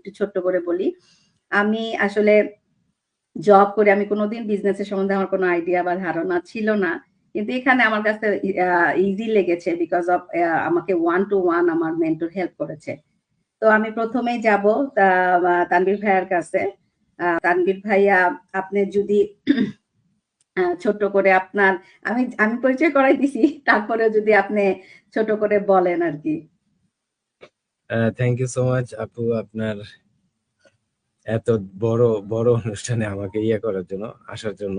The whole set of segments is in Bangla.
একটু ছোট্ট করে বলি। আমি আসলে জব করে আমি কোনোদিন বিজনেসের সম্বন্ধে আমার কোনো আইডিয়া বা ধারণা ছিল না। কিন্তু এখানে আমার কাছে ইজি লেগেছে বিকজ অফ আমাকে 1 to 1 আমার মেন্টর হেল্প করেছে। তো আমি ১ম এই যাবো তানভীর ভাইয়ার কাছে। তানভীর ভাইয়া আপনি যদি ছোট্ট করে আপনার আমি আমি পরিচয় করাই দিছি। তারপরেও যদি আপনি ছোট করে বলেন আরকি। থ্যাংক ইউ সো মাচ আপু, আপনার এত বড় অনুষ্ঠানে আমাকে করার জন্য, আসার জন্য।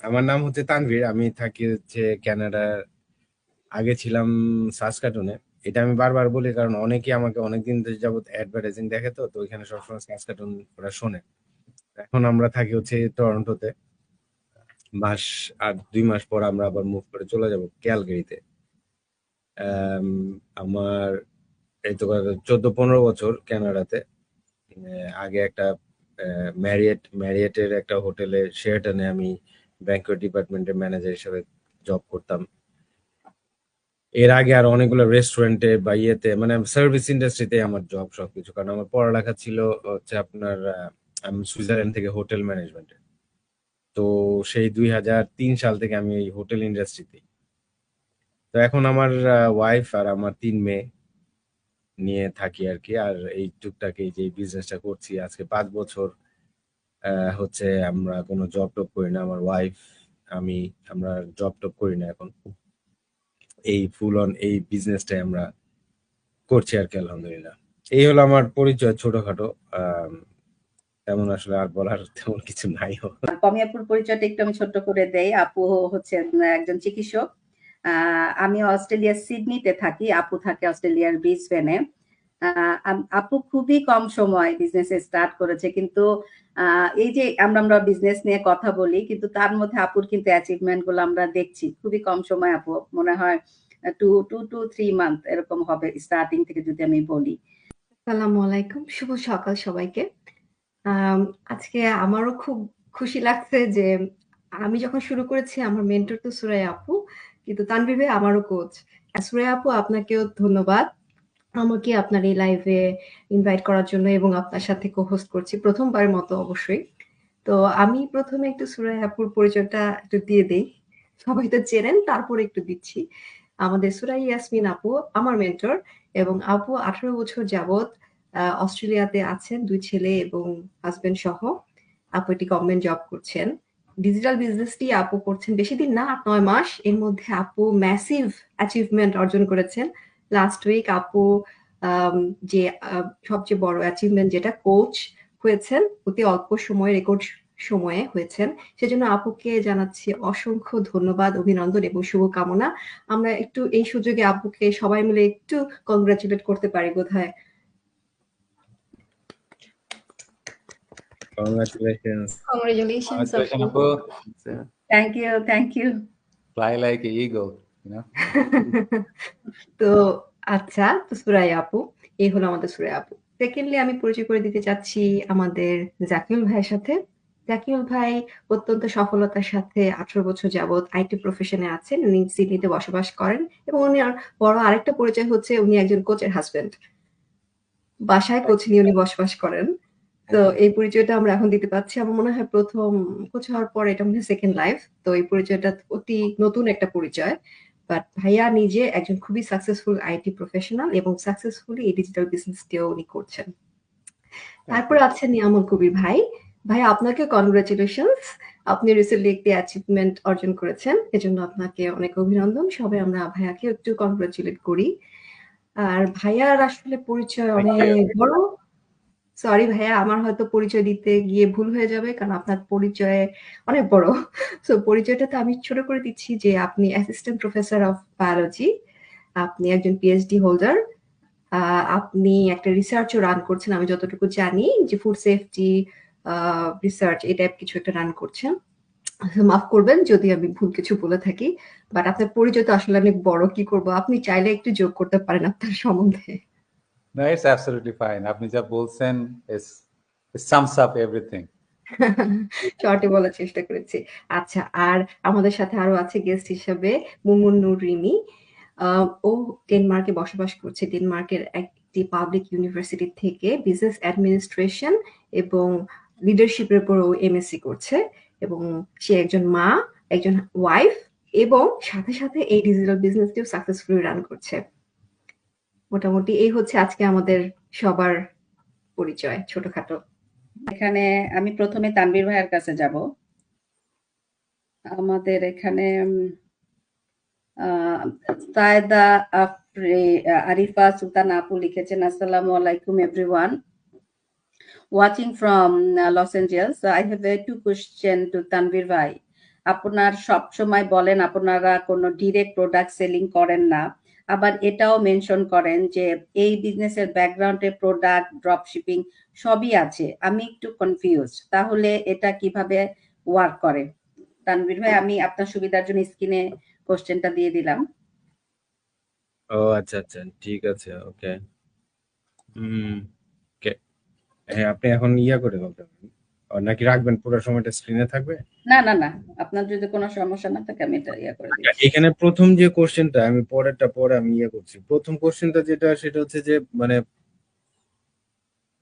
আমার নাম হচ্ছে তানভীর, আমি থাকি হচ্ছে ক্যানাডার। আগে ছিলাম সাসকাটুনে। এটা আমি বারবার বলি কারণ অনেকেই আমাকে অনেকদিন যাবত অ্যাডভার্টাইজিং দেখে, তো ওইখানে সবসময় সাসকাটুন ওরা শোনে। এখন আমরা থাকি হচ্ছে টরন্টোতে। আর 2 মাস পর আমরা আবার মুভ করে চলে যাব ক্যালগারিতে। আমার এই তো 14-15 বছর ক্যানাডাতে। আগে একটা ম্যারিয়েটের একটা হোটেলে শেরাটনে আমি ব্যাংকুয়েট ডিপার্টমেন্টের ম্যানেজার হিসেবে জব করতাম। এর আগে আর অনেকগুলো রেস্টুরেন্টে বা মানে সার্ভিস ইন্ডাস্ট্রিতে আমার জব সবকিছু, কারণ আমার পড়ালেখা ছিল হচ্ছে আপনার আমি সুইজারল্যান্ড থেকে হোটেল ম্যানেজমেন্টে। তো সেই 2003 সাল থেকে আমি এই হোটেল ইন্ডাস্ট্রিতে। তো এখন আমার ওয়াইফ আর আমার 3 মেয়ে নিয়ে থাকি আর কি। আর এই টুকটাক এই যে বিজনেসটা করছি আজকে 5 বছর হচ্ছে। আমরা কোনো জব টব করি না, আমার ওয়াইফ আমি, আমরা জব টব করি না এখন। এই ফুল অন এই বিজনেসটাই আমরা করছি আর কি, আলহামদুলিল্লাহ। এই হলো আমার পরিচয় ছোটখাটো। তেমন আসলে আর বলার তেমন কিছু নাই। পমি আপুর পরিচয়টা একটু আমি ছোট্ট করে দেই। আপু হচ্ছেন একজন চিকিৎসক। আমি অস্ট্রেলিয়ার সিডনিতে থাকি, আপু থাকে অস্ট্রেলিয়ার ব্রিসবেনে। আপু খুবই কম সময় বিজনেসে স্টার্ট করেছে, কিন্তু এই যে আমরা বিজনেস নিয়ে কথা বলি, কিন্তু তার মধ্যে আপুর কিন্তু অ্যাচিভমেন্ট গুলো আমরা দেখছি। খুবই কম সময় আপু, মনে হয় 2 to 3 মান্থ এরকম হবে স্টার্টিং থেকে যদি আমি বলি। আসসালামু আলাইকুম, শুভ সকাল সবাইকে। আজকে আমারও খুব খুশি লাগছে যে আমি যখন শুরু করেছি আমার মেন্টর তো সুরাইয়া আপু, কিন্তু তানভীর ভাই আমারও কোচ। সুরাইয়া আপু, আপনাকেও ধন্যবাদ আমাকে আপনার এই লাইভে ইনভাইট করার জন্য, এবং আপনার সাথে কো-হোস্ট করছি প্রথমবারের মতো অবশ্যই। তো আমি প্রথমে একটু সুরাইয়া আপুর পরিচয়টা একটু দিয়ে দেই। সবাই তো চেনেন, তারপরে একটু দিচ্ছি। আমাদের সুরাইয়া ইয়াসমিন আপু আমার মেন্টর, এবং আপু 18 বছর যাবত অস্ট্রেলিয়াতে আছেন, 2 ছেলে এবং হাজবেন্ড সহ। আপু একটি গভর্নমেন্ট জব করছেন। ডিজিটাল বিজনেসটি আপু করছেন বেশিদিন না, 8-9 মাস। এর মধ্যে আপু ম্যাসিভ অ্যাচিভমেন্ট অর্জন করেছেন। লাস্ট উইক আপু যে সবচেয়ে বড় অ্যাচিভমেন্ট যেটা কোচ হয়েছেন, অতি অল্প সময়ে, রেকর্ড সময়ে হয়েছেন। সেজন্য আপুকে জানাচ্ছি অসংখ্য ধন্যবাদ, অভিনন্দন এবং শুভকামনা। আমরা একটু এই সুযোগে আপুকে সবাই মিলে একটু কংগ্রাচুলেট করতে পারি বোধহয়। Congratulations. Congratulations আপু। Thank you. Fly like an eagle, you know. তো আচ্ছা, তো সুরাইয়া আপু, এই হলো আমাদের সুরাইয়া আপু। সেকেন্ডলি আমি পরিচয় করে দিতে চাচ্ছি আমাদের জাকিউল ভাইয়ের সাথে। জাকিউল ভাই অত্যন্ত সফলতার সাথে 18 বছর যাবত আইটি প্রফেশনে আছেন। উনি সিডনিতে বসবাস করেন, এবং উনি বড় আরেকটা পরিচয় হচ্ছে উনি একজন কোচের হাজবেন্ড। বাসায় কোচ নিয়ে উনি বসবাস করেন। তো এই পরিচয়টা আমরা এখন দিতে পারছি। আমার মনে হয় প্রথম কোচ হওয়ার পর এটা মনে হয় সেকেন্ড লাইফ। তো এই পরিচয়টা অতি নতুন একটা পরিচয়। বাট ভাইয়া নিজে একজন খুবই সাকসেসফুল আইটি প্রফেশনাল, এবং সাকসেসফুলি এই ডিজিটাল বিজনেসটিও উনি করছেন। তারপরে আছেন নিয়ামুল কবির ভাই। ভাই, আপনাকে কনগ্রাচুলেশনস। আপনি রিসেন্টলি একটি অ্যাচিভমেন্ট অর্জন করেছেন, এজন্য আপনাকে অনেক অভিনন্দন। সবাই আমরা ভাইয়াকে একটু কনগ্রাচুলেট করি। আর ভাইয়ার আসলে পরিচয় অনেক বড়। সরি ভাইয়া, আমার হয়তো পরিচয় দিতে গিয়ে ভুল হয়ে যাবে, কারণ আপনার পরিচয় অনেক বড়। সো পরিচয়টা তো আমি ছোট করে দিচ্ছি যে আপনি অ্যাসিস্ট্যান্ট প্রফেসর অফ বায়োলজি, আপনি একজন পিএইচডি হোল্ডার, আপনি একটা রিসার্চও রান করছেন আমি যতটুকু জানি, যে ফুড সেফটি রিসার্চ এই টাইপ কিছু একটা রান করছেন। মাফ করবেন যদি আমি ভুল কিছু বলে থাকি, বাট আপনার পরিচয় তো আসলে অনেক বড়। কি করব, আপনি চাইলে একটু যোগ করতে পারেন আপনার সম্বন্ধে। No, it's absolutely fine. আপনি যা বলছেন is it sums up everything. শর্টে বলার চেষ্টা করেছি। আচ্ছা, আর আমাদের সাথে আরো আছে গেস্ট হিসেবে মুমুন নূর রিমি। ও ডেনমার্কে বসবাস করছে। ডেনমার্কের একটি পাবলিক ইউনিভার্সিটি থেকে বিজনেস অ্যাডমিনিস্ট্রেশন এবং লিডারশিপের উপরও এমএসসি করছে, এবং সে একজন মা, একজন ওয়াইফ, এবং সাথে সাথে এই ডিজিটাল বিজনেসটিও সাকসেসফুলি রান করছে। মোটামুটি এই হচ্ছে আজকে আমাদের সবার পরিচয় ছোটখাটো। এখানে আমি প্রথমে তানভীর ভাইয়ের কাছে যাব। আমাদের এখানে সায়েদা আরিফা সুলতান আপু লিখেছেন, আসসালামু আলাইকুম everyone, watching from Los Angeles. So I have two question to Tanvir ভাই। আপনার সব সময় বলেন আপনারা কোনো ডিরেক্ট প্রোডাক্ট সেলিং করেন না, আবার এটাও মেনশন করেন যে এই বিজনেসের ব্যাকগ্রাউন্ডে প্রোডাক্ট ড্রপ শিপিং সবই আছে। আমি একটু কনফিউজড, তাহলে এটা কিভাবে ওয়ার্ক করে? তানভীর ভাই, আমি আপনার সুবিধার জন্য স্ক্রিনে কোশ্চেনটা দিয়ে দিলাম। ও আচ্ছা আচ্ছা, ঠিক আছে, ওকে। ওকে, হ্যাঁ, আপনি এখন করে বলতে পারেন, নাকি রাখবেন পুরো সময়টা স্ক্রিনে থাকবে? না না না, আপনার যদি কোনো সমস্যা না থাকে আমি এটা করে দিচ্ছি। এখানে প্রথম যে কোশ্চেনটা, আমি পরেরটা পরে আমি করছি। প্রথম কোশ্চেনটা যেটা, সেটা হচ্ছে যে মানে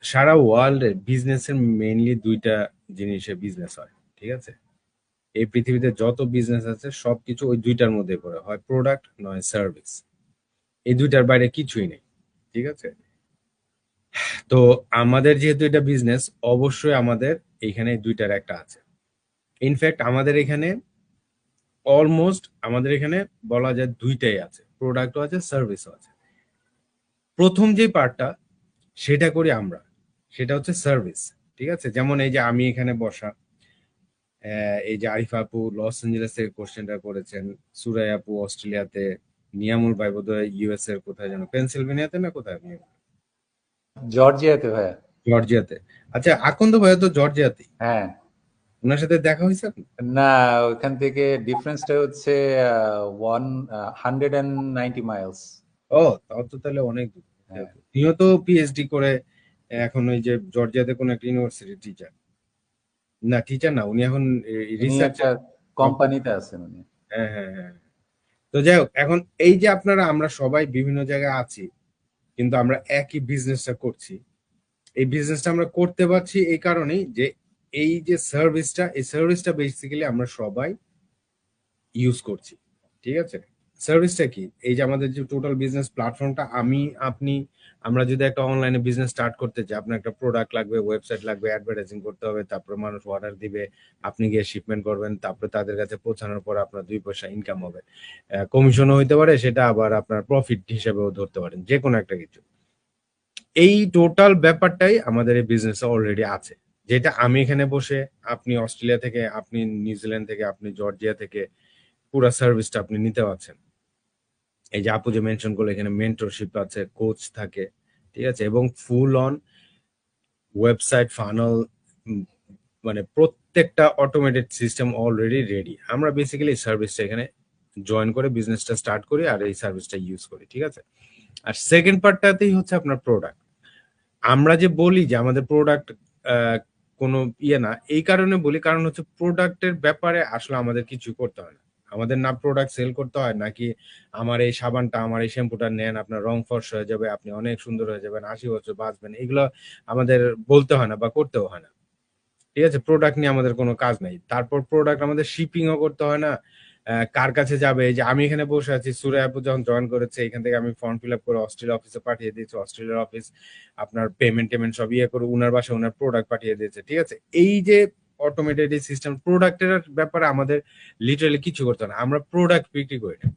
সারা ওয়ার্ল্ডে বিজনেসের মেইনলি দুইটা জিনিসে বিজনেস হয়, ঠিক আছে? এই পৃথিবীতে যত বিজনেস আছে সবকিছু ওই দুইটার মধ্যে পড়ে, হয় প্রোডাক্ট নয় সার্ভিস। এই দুইটার বাইরে কিছুই নেই, ঠিক আছে? তো আমাদের যেহেতু এটা বিজনেস, অবশ্যই আমাদের এখানে দুইটার একটা আছে। ইনফ্যাক্ট আমাদের এখানে অলমোস্ট আমাদের এখানে বলা যায় দুইটাই আছে, প্রোডাক্টও আছে সার্ভিসও আছে। প্রথম যে পার্টটা সেটা করি আমরা, সেটা হচ্ছে সার্ভিস, ঠিক আছে? যেমন এই যে আমি এখানে বসা, এই যে আরিফা আপু লস এঞ্জেলেস এর কোশ্চেনটা করেছেন, সুরাই আপু অস্ট্রেলিয়াতে, নিয়ামুল ভাই বোধহয় ইউএস এর কোথায় যেন, পেনসিলভেনিয়াতে না কোথায়, জর্জিয়াতে ভাইয়া। জর্জিয়াতে। আচ্ছা, আকন্দ ভাইয়া তো জর্জিয়াতে, হ্যাঁ। ওনার সাথে দেখা হয়েছে আপনার? না, ওখান থেকে ডিফারেন্সটা হচ্ছে 190 মাইলস। ও, তাও তো তাহলে অনেক দূর। উনিও তো পিএইচডি করে এখন ওই যে জর্জিয়াতে কোন একটা ইউনিভার্সিটি টিচার, না টিচার না, উনি এখন রিসার্চার কোম্পানিতে আছেন উনি। হ্যাঁ হ্যাঁ হ্যাঁ। তো যাই হোক, এখন এই যে আমরা সবাই বিভিন্ন জায়গায় আছি, কিন্তু আমরা একই বিজনেসটা করছি। এই বিজনেসটা আমরা করতে পারছি এই কারণেই যে এই যে সার্ভিসটা, এই সার্ভিসটা বেসিক্যালি আমরা সবাই ইউজ করছি, ঠিক আছে? সার্ভিসটা কি? এই যে আমাদের যে টোটাল বিজনেস প্ল্যাটফর্মটা, আপনি আমরা যদি একটা অনলাইনে বিজনেস স্টার্ট করতে চাই, আপনার একটা প্রোডাক্ট লাগবে, ওয়েবসাইট লাগবে, অ্যাডভার্টাইজিং করতে হবে, তারপরে মানুষ অর্ডার দিবে, আপনি গিয়ে শিপমেন্ট করবেন, তারপরে তাদের কাছে পৌঁছানোর পর আপনার 2 পয়সা ইনকাম হবে, কমিশনও হইতে পারে, সেটা আবার আপনার প্রফিট হিসেবেও ধরতে পারেন, যে কোনো একটা কিছু। এই টোটাল ব্যাপারটাই আমাদের এই বিজনেসে অলরেডি আছে, যেটা আমি এখানে বসে, আপনি অস্ট্রেলিয়া থেকে, আপনি নিউজিল্যান্ড থেকে, আপনি জর্জিয়া থেকে পুরো সার্ভিসটা আপনি নিতে পারছেন। এই যে আপু যে মেনশন করলো, এখানে মেন্টরশিপ আছে, কোচ থাকে, ঠিক আছে? এবং ফুল অন ওয়েবসাইট ফানেল, মানে প্রত্যেকটা অটোমেটেড সিস্টেম অলরেডি রেডি। আমরা বেসিক্যালি সার্ভিসটা এখানে জয়েন করে বিজনেসটা স্টার্ট করি আর এই সার্ভিসটা ইউজ করি, ঠিক আছে? আর সেকেন্ড পার্টটাতেই হচ্ছে আপনার প্রোডাক্ট। আমরা যে বলি যে আমাদের প্রোডাক্ট কোনো না, এই কারণে বলি, কারণ হচ্ছে প্রোডাক্টের ব্যাপারে আসলে আমাদের কিছু করতে হয় না। আমাদের না প্রোডাক্ট সেল করতে হয়, নাকি আমার এই সাবানটা, আমার এই শ্যাম্পুটা নেন, আপনার রং ফর্স হয়ে যাবে, আপনি অনেক সুন্দর হয়ে যাবেন, 80 বছর বাঁচবেন, এগুলো আমাদের বলতে হয় না বা করতেও হয় না, ঠিক আছে? প্রোডাক্ট নিয়ে আমাদের কোনো কাজ নাই। তারপর প্রোডাক্ট আমাদের শিপিংও করতে হয় না, কার কাছে যাবে? এই যে আমি এখানে বসে আছি, সুরাই আপু যখন জয়েন করেছে, এখান থেকে আমি ফর্ম ফিল আপ করে অস্ট্রেলিয়া অফিসে পাঠিয়ে দিয়েছি, অস্ট্রেলিয়ার অফিস আপনার পেমেন্ট সব করে উনার বাসায় উনার প্রোডাক্ট পাঠিয়ে দিয়েছে, ঠিক আছে? এই যে অটোমেটেড সিস্টেম, প্রোডাক্টের ব্যাপারে আমাদের লিটারালি কিছু করতে হয় না, আমরা প্রোডাক্ট বিক্রি করি না।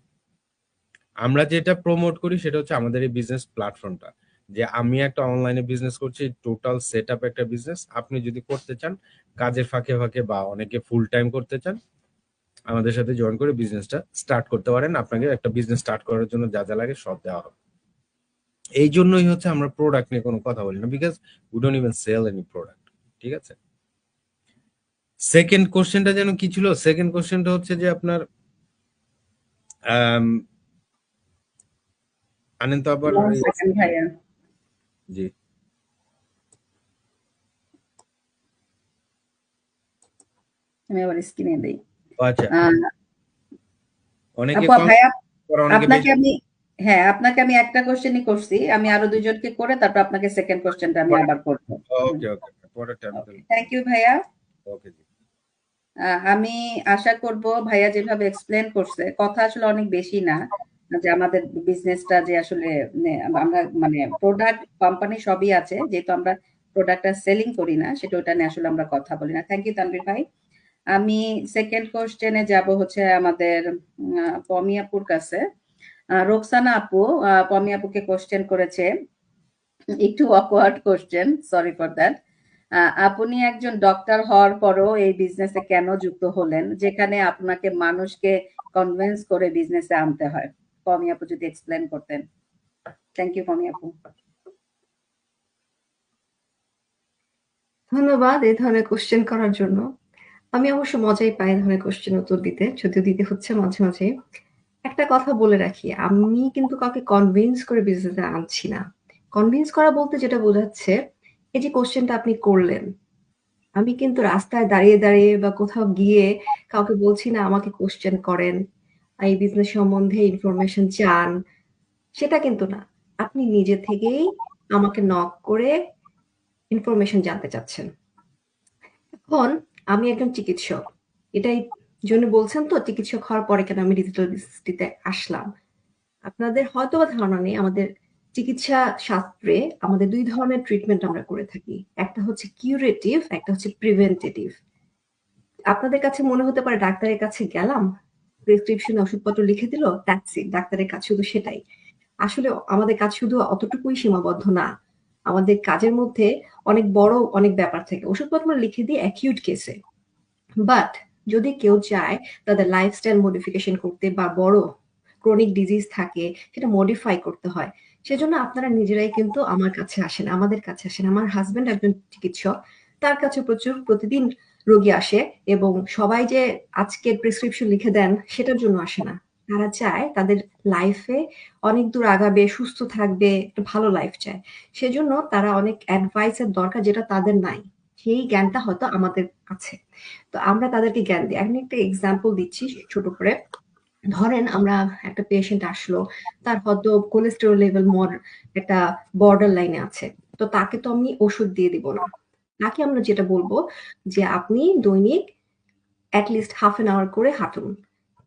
আমরা যেটা প্রমোট করি সেটা হচ্ছে আমাদের এই বিজনেস প্ল্যাটফর্মটা, যে আমি একটা অনলাইনে বিজনেস করছি, টোটাল সেট আপ একটা বিজনেস। আপনি যদি করতে চান কাজের ফাঁকে ফাঁকে, বা অনেকে ফুল টাইম করতে চান, আমাদের সাথে জয়েন করে বিজনেসটা স্টার্ট করতে পারেন। আপনাকে একটা বিজনেস স্টার্ট করার জন্য যা যা লাগে সব দেওয়া হবে। এই জন্যই হচ্ছে আমরা প্রোডাক্ট নিয়ে কোনো কথা বলি না, because we don't even sell any product, ঠিক আছে? সেকেন্ড কোশ্চেনটা যেন কি ছিল? সেকেন্ড কোশ্চেনটা হচ্ছে যে আপনার আনেন তো আবার, ভাইয়া জি আমি আবার স্ক্রিনে দেই। আচ্ছা, অনেকে ভাইয়া, অনেকে আপনাকে আমি হ্যাঁ, আপনাকে আমি একটা কোশ্চেনই করছি, আমি আরো দুইজনকে করে তারপর আপনাকে সেকেন্ড কোশ্চেনটা আমি আবার করবো। ওকে ওকে, পরেরটা আমি থ্যাংক ইউ ভাইয়া। ওকে জি। আমি আশা করব ভাইয়া যেভাবে এক্সপ্লেন করছে, কথা আসলে অনেক বেশি না, যে আমাদের বিজনেসটা যে আসলে আমরা মানে প্রোডাক্ট কোম্পানি সবই আছে, যেহেতু আমরা প্রোডাক্টটা সেলিং করি না, সেটা ওটা নিয়ে আসলে আমরা কথা বলি না। থ্যাংক ইউ তানভীর ভাই। আমি সেকেন্ড কোশ্চেনে যাব হচ্ছে আমাদের পমি আপুর কাছে। রোকসানা আপু পমি আপুকে কোশ্চেন করেছে, একটু awkward question, sorry for that. আপনি একজন ডক্টর হওয়ার পরও এই বিজনেসে কেন যুক্ত হলেন, যেখানে আপনাকে মানুষকে কনভিন্স করে বিজনেসে আনতে হয়? পমি আপু যদি এক্সপ্লেন করতেন। থ্যাংক ইউ পমি আপু। ধন্যবাদ এই ধরনের কোশ্চেন করার জন্য। আমি অবশ্য মজাই পাই এই ধরনের কোশ্চেন উত্তর দিতে, যদিও দিতে হচ্ছে মাঝে মাঝে। একটা কথা বলে রাখি, আমি কিন্তু কাউকে কনভিন্স করে বিজনেসে আনছি না। কনভিন্স করা বলতে যেটা বোঝাচ্ছে, এই যে কোশ্চেনটা আপনি করলেন, আমি কিন্তু রাস্তায় দাঁড়িয়ে দাঁড়িয়ে বা কোথাও গিয়ে কাউকে বলছি না আমাকে কোশ্চেন করেন, এই বিজনেস সম্বন্ধে ইনফরমেশন চান, সেটা কিন্তু না। আপনি নিজে থেকেই আমাকে নক করে ইনফরমেশন জানতে চাচ্ছেন। এখন আমি একজন চিকিৎসক, এটাই জন্য বলছেন তো চিকিৎসক হওয়ার পরে কেন আমি ডিজিটাল বিজনেসটিতে আসলাম। আপনাদের হয়তো বা ধারণা নেই, আমাদের চিকিৎসা শাস্ত্রে আমাদের 2 ধরনের ট্রিটমেন্ট আমরা করে থাকি। একটা হচ্ছে কিউরেটিভ, একটা হচ্ছে প্রিভেন্টেটিভ। আপনাদের কাছে মনে হতে পারে ডাক্তারের কাছে গেলাম, প্রেসক্রিপশনে ওষুধপত্র লিখে দিল, দ্যাটস ইট, ডাক্তারের কাজ শুধু সেটাই। আসলে আমাদের কাজ শুধু অতটুকুই সীমাবদ্ধ না। আমাদের কাজের মধ্যে অনেক বড় অনেক ব্যাপার থাকে। ওষুধপত্র লিখে দিই অ্যাকিউট কেসে। বাট যদি কেউ চায় তাদের লাইফস্টাইল মডিফিকেশন করতে বা বড় ক্রনিক ডিজিজ থাকে সেটা মডিফাই করতে হয়, সেজন্য আপনারা নিজেরাই কিন্তু আমার কাছে আসেন, আমাদের কাছে আসেন। আমার হাজবেন্ড একজন চিকিৎসক, তার কাছে প্রচুর প্রতিদিন রোগী আসে, এবং সবাই যে আজকের প্রেসক্রিপশন লিখে দেন সেটার জন্য আসে না। তারা চায় তাদের লাইফে অনেক দূর আগাবে, সুস্থ থাকবে, একটা ভালো লাইফ চায়। সেজন্য তারা অনেক অ্যাডভাইসের দরকার যেটা তাদের নাই, সেই জ্ঞানটা হয়তো আমাদের আছে। তো আমরা তাদেরকে জ্ঞান দিই। আমি একটা এক্সাম্পল দিচ্ছি ছোট করে। ধরেন আমরা একটা পেশেন্ট আসলো, তার হয়তো কোলেস্টেরল লেভেল একটা বর্ডার লাইনে আছে। তো তাকে তো আমি ওষুধ দিয়ে দিব না। তাকে আমরা যেটা বলবো যে আপনি দৈনিক at least half an hour করে হাঁটুন।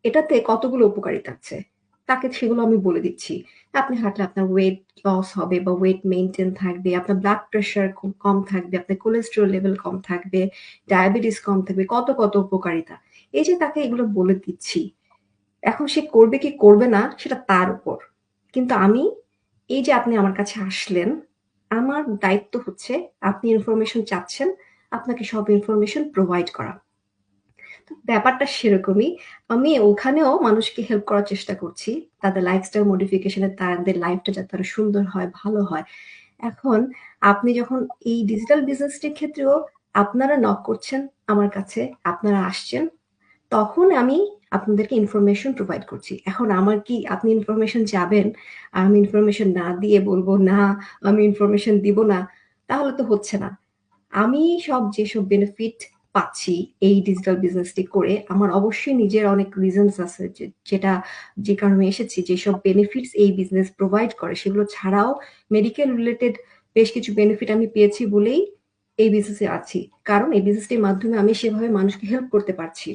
এটাতে কতগুলো উপকারিতা আছে তাকে সেগুলো আমি বলে দিচ্ছি। আপনি হাঁটলে আপনার ওয়েট লস হবে বা ওয়েট মেইনটেইন থাকবে, আপনার ব্লাড প্রেশার কম থাকবে, আপনার কোলেস্টেরল লেভেল কম থাকবে, ডায়াবেটিস কম থাকবে, কত কত উপকারিতা। এই যে তাকে এগুলো বলে দিচ্ছি, এখন সে করবে কি করবে না সেটা তার উপর। কিন্তু আমি, এই যে আপনি আমার কাছে আসলেন, আমার দায়িত্ব হচ্ছে আপনি ইনফরমেশন চাচ্ছেন, আপনাকে সব ইনফরমেশন প্রোভাইড করা। তো ব্যাপারটা সেরকমই। আমি ওখানেও মানুষকে হেল্প করার চেষ্টা করছি। তাদের লাইফস্টাইল মডিফিকেশন এ তাদের লাইফটা যাতে আরো সুন্দর হয়, ভালো হয়। এখন আপনি যখন এই ডিজিটাল বিজনেসটির ক্ষেত্রেও আপনারা নক করছেন আমার কাছে, আপনারা আসছেন, তখন আমি আপনাদেরকে ইনফরমেশন প্রোভাইড করছি। এখন আমার কি আপনি ইনফরমেশন চাবেন, আর আমি ইনফরমেশন না দিয়ে বলবো না আমি ইনফরমেশন দিব না, তাহলে তো হচ্ছে না। আমি যেসব বেনিফিট পাচ্ছি এই ডিজিটাল বিজনেসটি করে, আমার অবশ্যই নিজের অনেক রিজনস আছে যে কারণে এসেছি। যেসব বেনিফিটস এই বিজনেস প্রোভাইড করে সেগুলো ছাড়াও মেডিকেল রিলেটেড বেশ কিছু বেনিফিট আমি পেয়েছি বলেই এই বিজনেসে আছি, কারণ এই বিজনেসটির মাধ্যমে আমি সেভাবে মানুষকে হেল্প করতে পারছি।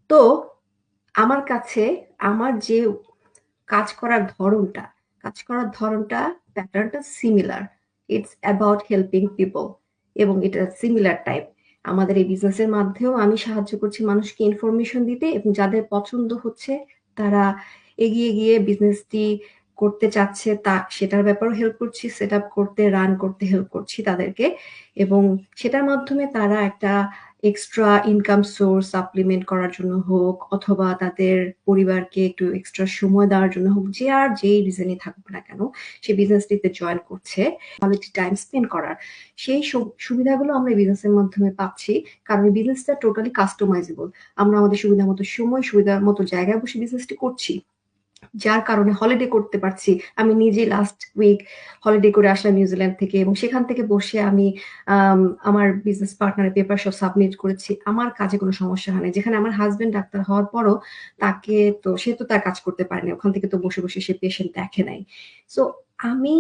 তো আমার কাছে আমার যে কাজ করার ধরনটা প্যাটার্নটা similar. It's about helping people, এবং এটা সিমিলার টাইপ। আমাদের এই বিজনেসের মাধ্যমেও আমি সাহায্য করছি মানুষকে ইনফরমেশন দিতে, এবং যাদের পছন্দ হচ্ছে তারা এগিয়ে গিয়ে বিজনেসটি করতে চাচ্ছে সেটার ব্যাপারেও হেল্প করছি, সেট আপ করতে, রান করতে হেল্প করছি তাদেরকে, এবং সেটার মাধ্যমে তারা একটা এক্সট্রা ইনকাম সোর্স সাপ্লিমেন্ট করার জন্য হোক, অথবা তাদের পরিবারকে একটু এক্সট্রা সময় দেওয়ার জন্য হোক, যে আর যেই রিজনে থাকুক না কেন সে বিজনেসটিতে জয়েন করছে কোয়ালিটি টাইম স্পেন্ড করার, সেই সুবিধাগুলো আমরা এই বিজনেসের মাধ্যমে পাচ্ছি। কারণ এই বিজনেসটা টোটালি কাস্টমাইজেবল। আমরা আমাদের সুবিধা মতো সময়, সুবিধার মতো জায়গায় বসে বিজনেসটি করছি। যার কারণে হলিডে করতে পারছি। আমি নিজে লাস্ট উইক হলিডে করে আসলাম নিউজিল্যান্ড থেকে এবং সেখান থেকে বসে আমি আমার বিজনেস পার্টনারের পেপার সব সাবমিট করেছি। আমার কাজে কোনো সমস্যা হয়নি। যেখানে আমার হাসব্যান্ড ডাক্তার হওয়ার পরও সে তো তার কাজ করতে পারেনি। ওখান থেকে তো বসে, বসে সে পেশেন্ট দেখে নাই। সো আমি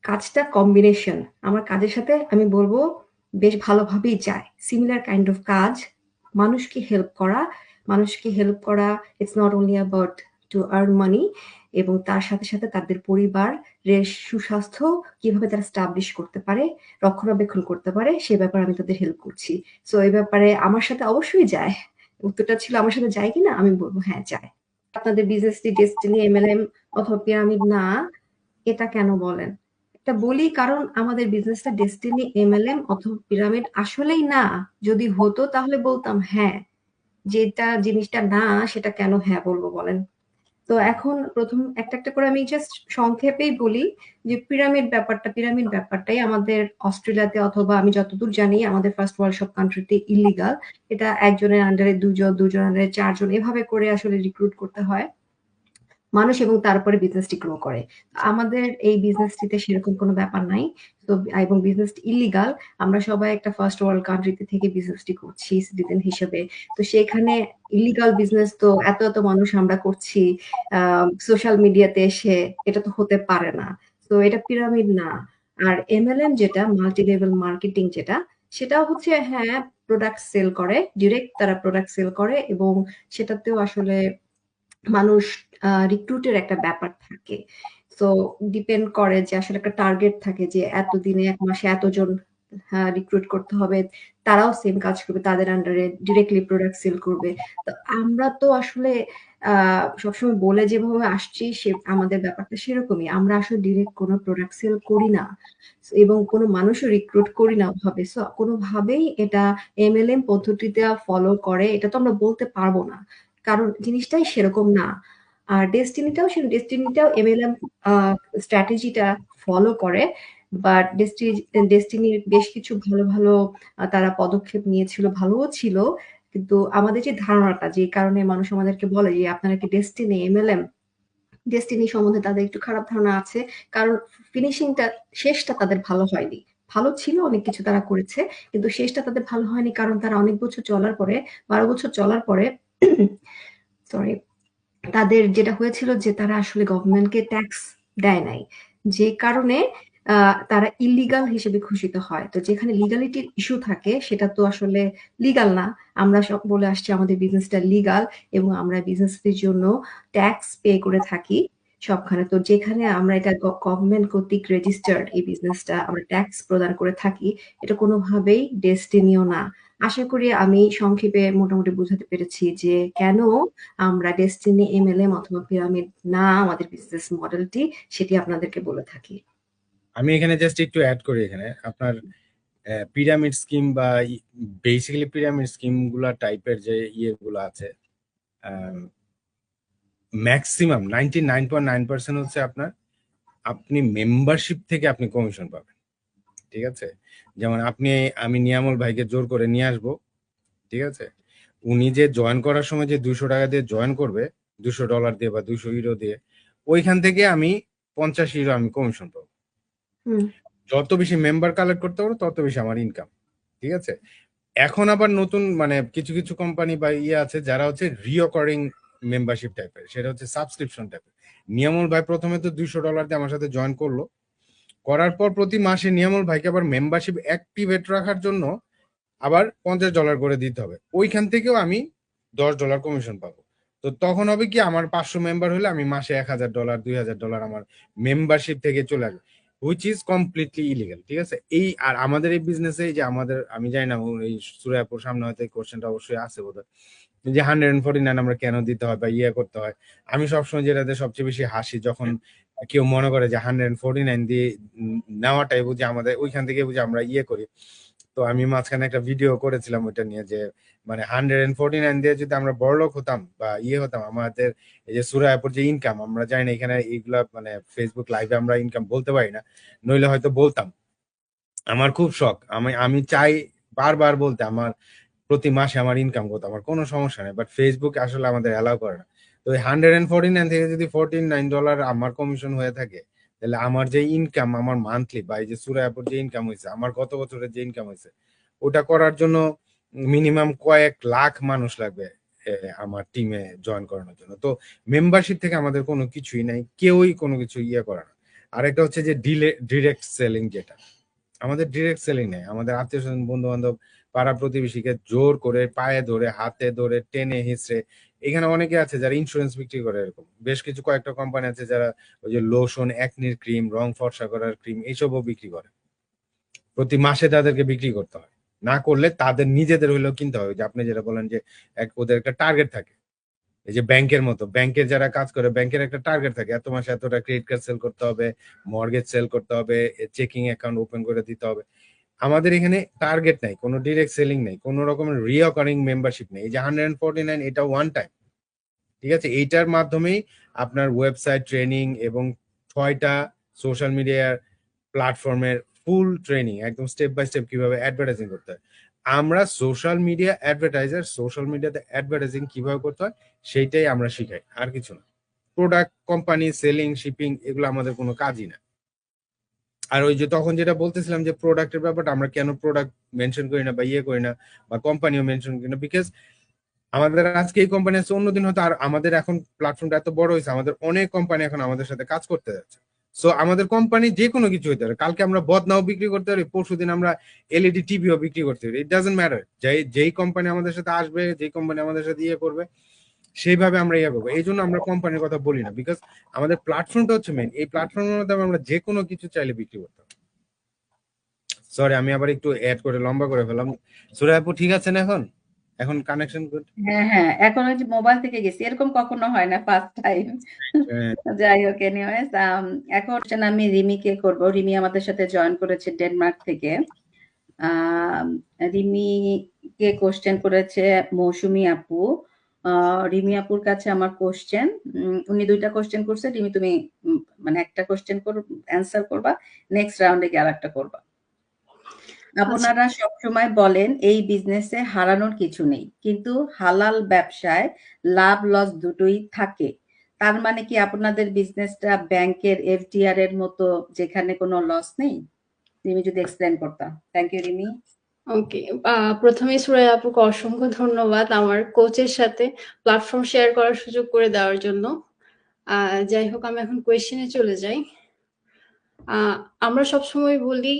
কাজটা কম্বিনেশন। আমার কাজের সাথে আমি বলব বেশ ভালোভাবেই যায়। সিমিলার কাইন্ড অফ কাজ, মানুষকে হেল্প করা it's not only about to earn money এবং তার সাথে, সাথে তাদের পরিবারের সুস্বাস্থ্য কিভাবে তারা এস্টাবলিশ করতে পারে, রক্ষণাবেক্ষণ করতে পারে সে ব্যাপারে আমি তাদের হেল্প করছি। সো এই ব্যাপারে আমার সাথে অবশ্যই যায়। উত্তরটা ছিল আমার সাথে যায় কিনা? আমি বলব হ্যাঁ যায়। আপনাদের বিজনেসটি ডেস্টিনি, এমএলএম অথবা পিরামিড না, এটা কেন বলেন? এটা বলি কারণ আমাদের বিজনেসটা ডেস্টিনি, এমএলএম অথবা পিরামিড আসলেই না। যদি হতো তাহলে বলতাম হ্যাঁ। যেটা জিনিসটা না সেটা কেন হ্যাঁ বলবো বলেন? তো এখন প্রথম একটা, একটা করে আমি জাস্ট সংক্ষেপেই বলি যে পিরামিড ব্যাপারটাই আমাদের অস্ট্রেলিয়াতে অথবা আমি যতদূর জানি আমাদের ফার্স্ট ওয়ার্ল্ড সব কান্ট্রিতে ইল্লিগাল। এটা একজনের আন্ডারে ২ জন, ২ জনের আন্ডারে ৪ জন এভাবে করে আসলে রিক্রুট করতে হয় মানুষ এবং তারপরে বিজনেসটি গ্রো করে। আমাদের এই বিজনেসটিতে সেরকম কোনো ব্যাপার নাই। তো এবং বিজনেসটি ইল্লিগাল। আমরা সবাই একটা ফার্স্ট ওয়ার্ল্ড কান্ট্রিতে থেকে বিজনেসটি করছি সিটিজেন হিসেবে। তো সেখানে ইল্লিগাল বিজনেস তো এত মানুষ আমরা করছি সোশ্যাল মিডিয়াতে এসে, এটা তো হতে পারে না। তো এটা পিরামিড না। আর এমএলএম যেটা মাল্টি লেভেল মার্কেটিং সেটাও হচ্ছে হ্যাঁ, প্রোডাক্ট সেল করে। ডিরেক্ট তারা প্রোডাক্ট সেল করে এবং সেটাতেও আসলে মানুষ রিক্রুটের একটা ব্যাপার থাকে। সো ডিপেন্ড করে যে আসলে একটা টার্গেট থাকে যে এতদিনে ১ মাসে এতজন রিক্রুট করতে হবে। তারাও সেম কাজ করবে। তাদের আন্ডারে ডিরেক্টলি প্রোডাক্ট সেল করবে। তো আমরা তো আসলে সবসময় বলে যেভাবে আসছি আমাদের ব্যাপারটা সেরকমই। আমরা আসলে ডিরেক্ট কোনো প্রোডাক্ট সেল করি না। এবং কোনো মানুষও রিক্রুট করি না ওভাবে। সো কোনোভাবেই এটা এমএলএম পদ্ধতিটা ফলো করে এটা তো আমরা বলতে পারব না। কারণ জিনিসটাই সেরকম না। আর ডেস্টিনিটাও এমএলএম স্ট্র্যাটেজিটা ফলো করে। বাট ডেস্টিনির বেশ কিছু ভালো তারা পদক্ষেপ নিয়েছিল, ভালোও ছিল। কিন্তু আমাদের যে ধারণাটা যে কারণে মানুষ আমাদেরকে বলে যে আপনারা কি ডেস্টিনি, এমএলএম, ডেস্টিনি সম্বন্ধে তাদের একটু খারাপ ধারণা আছে। কারণ শেষটা তাদের ভালো হয়নি। ভালো ছিল, অনেক কিছু তারা করেছে। কিন্তু শেষটা তাদের ভালো হয়নি কারণ তারা অনেক বছর চলার পরে ১২ বছর চলার পরে সরি তাদের যেটা হয়েছিল যে তারা আসলে গভর্নমেন্টকে ট্যাক্স দেয় নাই। যে কারণে তারা ইল্লিগাল হিসেবে ঘোষিত হয়। তো যেখানে লিগালিটির ইস্যু থাকে সেটা তো আসলে লিগাল না। আমরা সব বলে আসছি আমাদের বিজনেসটা লিগাল এবং আমরা বিজনেসের জন্য ট্যাক্স পে করে থাকি সবখানে। তো যেখানে আমরা এটা গভর্নমেন্ট কর্তৃক রেজিস্টার্ড এই বিজনেসটা আমরা ট্যাক্স প্রদান করে থাকি, এটা কোনোভাবেই ডেস্টিনিও না। আশা করি আমি সংক্ষেপে মোটামুটি বোঝাতে পেরেছি যে কেন আমরা ডেস্টিনি, এমএলএম অথবা পিরামিড না আমাদের বিজনেস মডেলটি, সেটি আপনাদেরকে বলে থাকি। আমি এখানে জাস্ট একটু অ্যাড করি এখানে আপনার পিরামিড স্কিম বা বেসিক্যালি পিরামিড স্কিম গুলা টাইপের যে ইয়েগুলো আছে ম্যাক্সিমাম 99.9% হচ্ছে আপনি মেম্বারশিপ থেকে আপনি কমিশন পাবেন। ঠিক আছে, যেমন আমি নিয়ামল ভাইকে জোর করে নিয়ে আসবো, ঠিক আছে, উনি যে জয়েন করার সময় যে 200 টাকা দিয়ে জয়েন করবে, $200 দিয়ে বা 200 ইউরো দিয়ে, ওইখান থেকে আমি 50 ইউরো আমি কমিশন পাবো। যত বেশি মেম্বার কালেক্ট করতে পারবো তত বেশি আমার ইনকাম। ঠিক আছে, এখন আবার নতুন মানে কিছু কিছু কোম্পানি বা ইয়ে আছে যারা হচ্ছে রিঅকারিং মেম্বারশিপ টাইপের, সেটা হচ্ছে সাবস্ক্রিপশন টাইপের। নিয়ামল ভাই প্রথমে তো $200 দিয়ে আমার সাথে জয়েন করলো, করার পর প্রতি মাসে নিয়ামল ভাইকে আবার মেম্বারশিপ অ্যাক্টিভেট রাখার জন্য আবার $50 করে দিতে হবে। ওইখান থেকেও আমি $10 কমিশন পাবো। তো তখন হবে কি, আমার 500 মেম্বার হলে আমি মাসে $1000 $2000 আমার মেম্বারশিপ থেকে চলে আসবে, হুইচ ইজ কমপ্লিটলি ইলিগাল। ঠিক আছে, আর আমাদের এই বিজনেসে যে আমি জানি না, এই সুরায়াপুর সামনে হয়তো এই কোশ্চেনটা অবশ্যই আছে বোধহয়, যে 149 আমরা কেন দিতে হয় বা করতে হয়। আমি সবসময় যেটাতে সবচেয়ে বেশি হাসি, যখন কেউ মনে করে যে 149 দিয়ে নেওয়াটাই বুঝি আমাদের, ওইখান থেকে বুঝি আমরা করি। তো আমি মাঝখানে একটা ভিডিও করেছিলাম ওইটা নিয়ে, যে মানে 149 দিয়ে যদি আমরা বড়লোক হতাম বা হতাম, আমাদের এই যে সুরায়াপুর যে ইনকাম, আমরা জানি না এখানে এইগুলা মানে ফেসবুক লাইভে আমরা ইনকাম বলতে পারি না, নইলে হয়তো বলতাম। আমার খুব শখ, আমি চাই বারবার বলতে আমার প্রতি মাসে আমার ইনকাম করতে, আমার কোনো সমস্যা নেই, বাট ফেসবুক আসলে আমাদের অ্যালাউ করে না। তো ওই $149 থেকে যদি $49 আমার কমিশন হয়ে থাকে, তাহলে আমার যে ইনকাম, আমার মান্থলি বা এই যে সুরাই আপুর যে ইনকাম হয়েছে, আমার গত বছরের যে ইনকাম হয়েছে, ওটা করার জন্য মিনিমাম কয়েক লাখ মানুষ লাগবে আমার টিমে জয়েন করানোর জন্য। তো মেম্বারশিপ থেকে আমাদের কোনো কিছুই নাই, কেউই কোনো কিছু ইয়ে করে না। আরেকটা হচ্ছে যে ডিরেক্ট সেলিং, যেটা আমাদের ডিরেক্ট সেলিং নেই। আমাদের আত্মীয় স্বজন, বন্ধু বান্ধব, পাড়া প্রতিবেশীকে জোর করে পায়ে ধরে, হাতে ধরে, টেনে হিঁচড়ে, এখানে অনেকে আছে যারা ইন্স্যুরেন্স বিক্রি করে। এরকম বেশ কিছু কয়েকটা কোম্পানি আছে যারা ওই যে লোশন, একনির ক্রিম, রং ফর্সা করার ক্রিম, এইসবও বিক্রি করে। প্রতি মাসে তাদেরকে বিক্রি করতে হয়, না করলে তাদের নিজেদের হইলেও কিনতে হবে। যে আপনি যেটা বলেন যে ওদের একটা টার্গেট থাকে, এই যে ব্যাংকের মতো, ব্যাংকের যারা কাজ করে, ব্যাংকের একটা টার্গেট থাকে, এত মাসে এতটা ক্রেডিট কার্ড সেল করতে হবে, মর্গেজ সেল করতে হবে, চেকিং অ্যাকাউন্ট ওপেন করে দিতে হবে। আমাদের এখানে টার্গেট নাই, কোনো ডিরেক্ট সেলিং নেই, কোনো রকমের রিঅকারিং মেম্বারশিপ নেই। এই যে 149, এটা ওয়ান টাইম, ঠিক আছে? এইটার মাধ্যমেই আপনার ওয়েবসাইট ট্রেনিং এবং 6টা সোশ্যাল মিডিয়ার প্ল্যাটফর্মের ফুল ট্রেনিং, একদম স্টেপ বাই স্টেপ কিভাবে অ্যাডভার্টাইজিং করতে হয়। আমরা সোশ্যাল মিডিয়া অ্যাডভার্টাইজার, সোশ্যাল মিডিয়াতে অ্যাডভার্টাইজিং কিভাবে করতে হয় সেইটাই আমরা শিখাই, আর কিছু না। প্রোডাক্ট, কোম্পানি, সেলিং, শিপিং, এগুলো আমাদের কোনো কাজই না। আর ওই যে তখন যেটা বলতেছিলাম যে প্রোডাক্টের ব্যাপারটা, আমরা কেন প্রোডাক্ট মেনশন করি না বা ইয়ে করি না, বা কোম্পানিও মেনশন করি না, বিকজ আমাদের আজকে এই কোম্পানি আছে, অন্যদিন হয়তো আর আমাদের এখন প্ল্যাটফর্মটা এত বড় হয়েছে, আমাদের অনেক কোম্পানি এখন আমাদের সাথে কাজ করতে যাচ্ছে। সো আমাদের কোম্পানি যে কোনো কিছু হতে পারে, কালকে আমরা বদনাও বিক্রি করতে পারি, পরশুদিন আমরা এলইডি টিভিও বিক্রি করতে পারি। ইট ডাজন্ট ম্যাটার, যেই কোম্পানি আমাদের সাথে আসবে, যেই কোম্পানি আমাদের সাথে ইয়ে করবে, সেইভাবে আমরা ইয়ে করবো। এই জন্য আমরা কোম্পানির কথা বলি না, বিকজ আমাদের প্ল্যাটফর্মটা হচ্ছে মেইন। এই প্ল্যাটফর্মের মাধ্যমে আমরা যে কোনো কিছু চাইলে বিক্রি করতে পারি। সরি, আমি আবার একটু অ্যাড করে লম্বা করে ফেলাম। সুরাই আপু ঠিক আছেন এখন? এখন কানেকশন গুড? হ্যাঁ হ্যাঁ, এখন ওই যে মোবাইল থেকে গেছি, এরকম কখনো হয় না, ফার্স্ট টাইম। যাই হোক, এনিওয়েজ, এখন আমি রিমিকে করব। রিমি আমাদের সাথে জয়েন করেছে ডেনমার্ক থেকে। রিমিকে কোশ্চেন করেছে মৌসুমী আপু। রিমি আপুর কাছে আমার কোশ্চেন, উনি 2টা কোশ্চেন করছে। রিমি তুমি মানে একটা কোশ্চেন অ্যান্সার করবা, নেক্সট রাউন্ডে গিয়ে আরেকটা করবা। আপনারা সবসময় বলেন এই বিজনেসে হারানোর কিছু নেই, কিন্তু হালাল ব্যবসায় লাভ লস দুটোই থাকে। তার মানে কি আপনাদের বিজনেসটা ব্যাংকের এফডিআর এর মতো, যেখানে কোনো লস নেই? রিমি যদি এক্সপ্লেন করতাম। Thank you Rimi. ওকে, প্রথমে সুরাইয়া আপুকে অসংখ্য ধন্যবাদ আমার কোচের সাথে প্ল্যাটফর্ম শেয়ার করার সুযোগ করে দেওয়ার জন্য। যাই হোক, আমি এখন কোয়েশ্চেনে চলে যাই। আমরা সবসময় বলি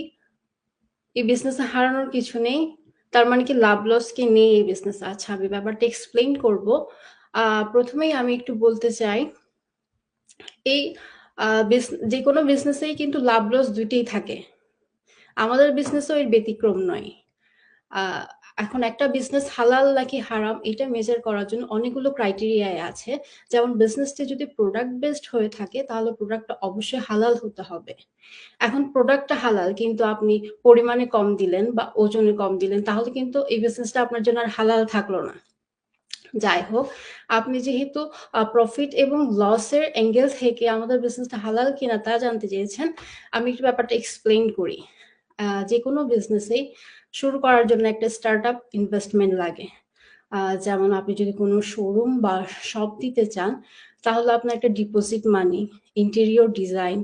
এই বিজনেসে হারানোর কিছু নেই, তার মানে কি লাভ লস কি নেই এই বিজনেসে? আচ্ছা, আমি ব্যাপারটা এক্সপ্লেইন করব। প্রথমেই আমি একটু বলতে চাই, এই যে কোনো বিজনেসেই কিন্তু লাভ লস দুইটাই থাকে। আমাদের বিজনেসও এর ব্যতিক্রম নয়। এখন একটা বিজনেস হালাল নাকি হারাম এটা মেজার করার জন্য অনেকগুলো ক্রাইটেরিয়া আছে। যেমন বিজনেসটা যদি প্রোডাক্ট বেসড হয়ে থাকে তাহলে প্রোডাক্টটা অবশ্যই হালাল হতে হবে। এখন প্রোডাক্টটা হালাল কিন্তু আপনি পরিমাণে কম দিলেন বা ওজনে কম দিলেন, তাহলে কিন্তু এই বিজনেসটা আপনার জন্য আর হালাল থাকলো না। যাই হোক, আপনি যেহেতু প্রফিট এবং লসের অ্যাঙ্গেল থেকে আমাদের বিজনেসটা হালাল কিনা তা জানতে চেয়েছেন, আমি একটু ব্যাপারটা এক্সপ্লেইন করি। যে কোনো বিজনেসেই শুরু করার জন্য একটা স্টার্ট আপ ইনভেস্টমেন্ট লাগে। যেমন আপনি যদি কোনো শোরুম বা শপ দিতে চান, তাহলে আপনার একটা ডিপোজিট মানি, ইন্টেরিয়র ডিজাইন,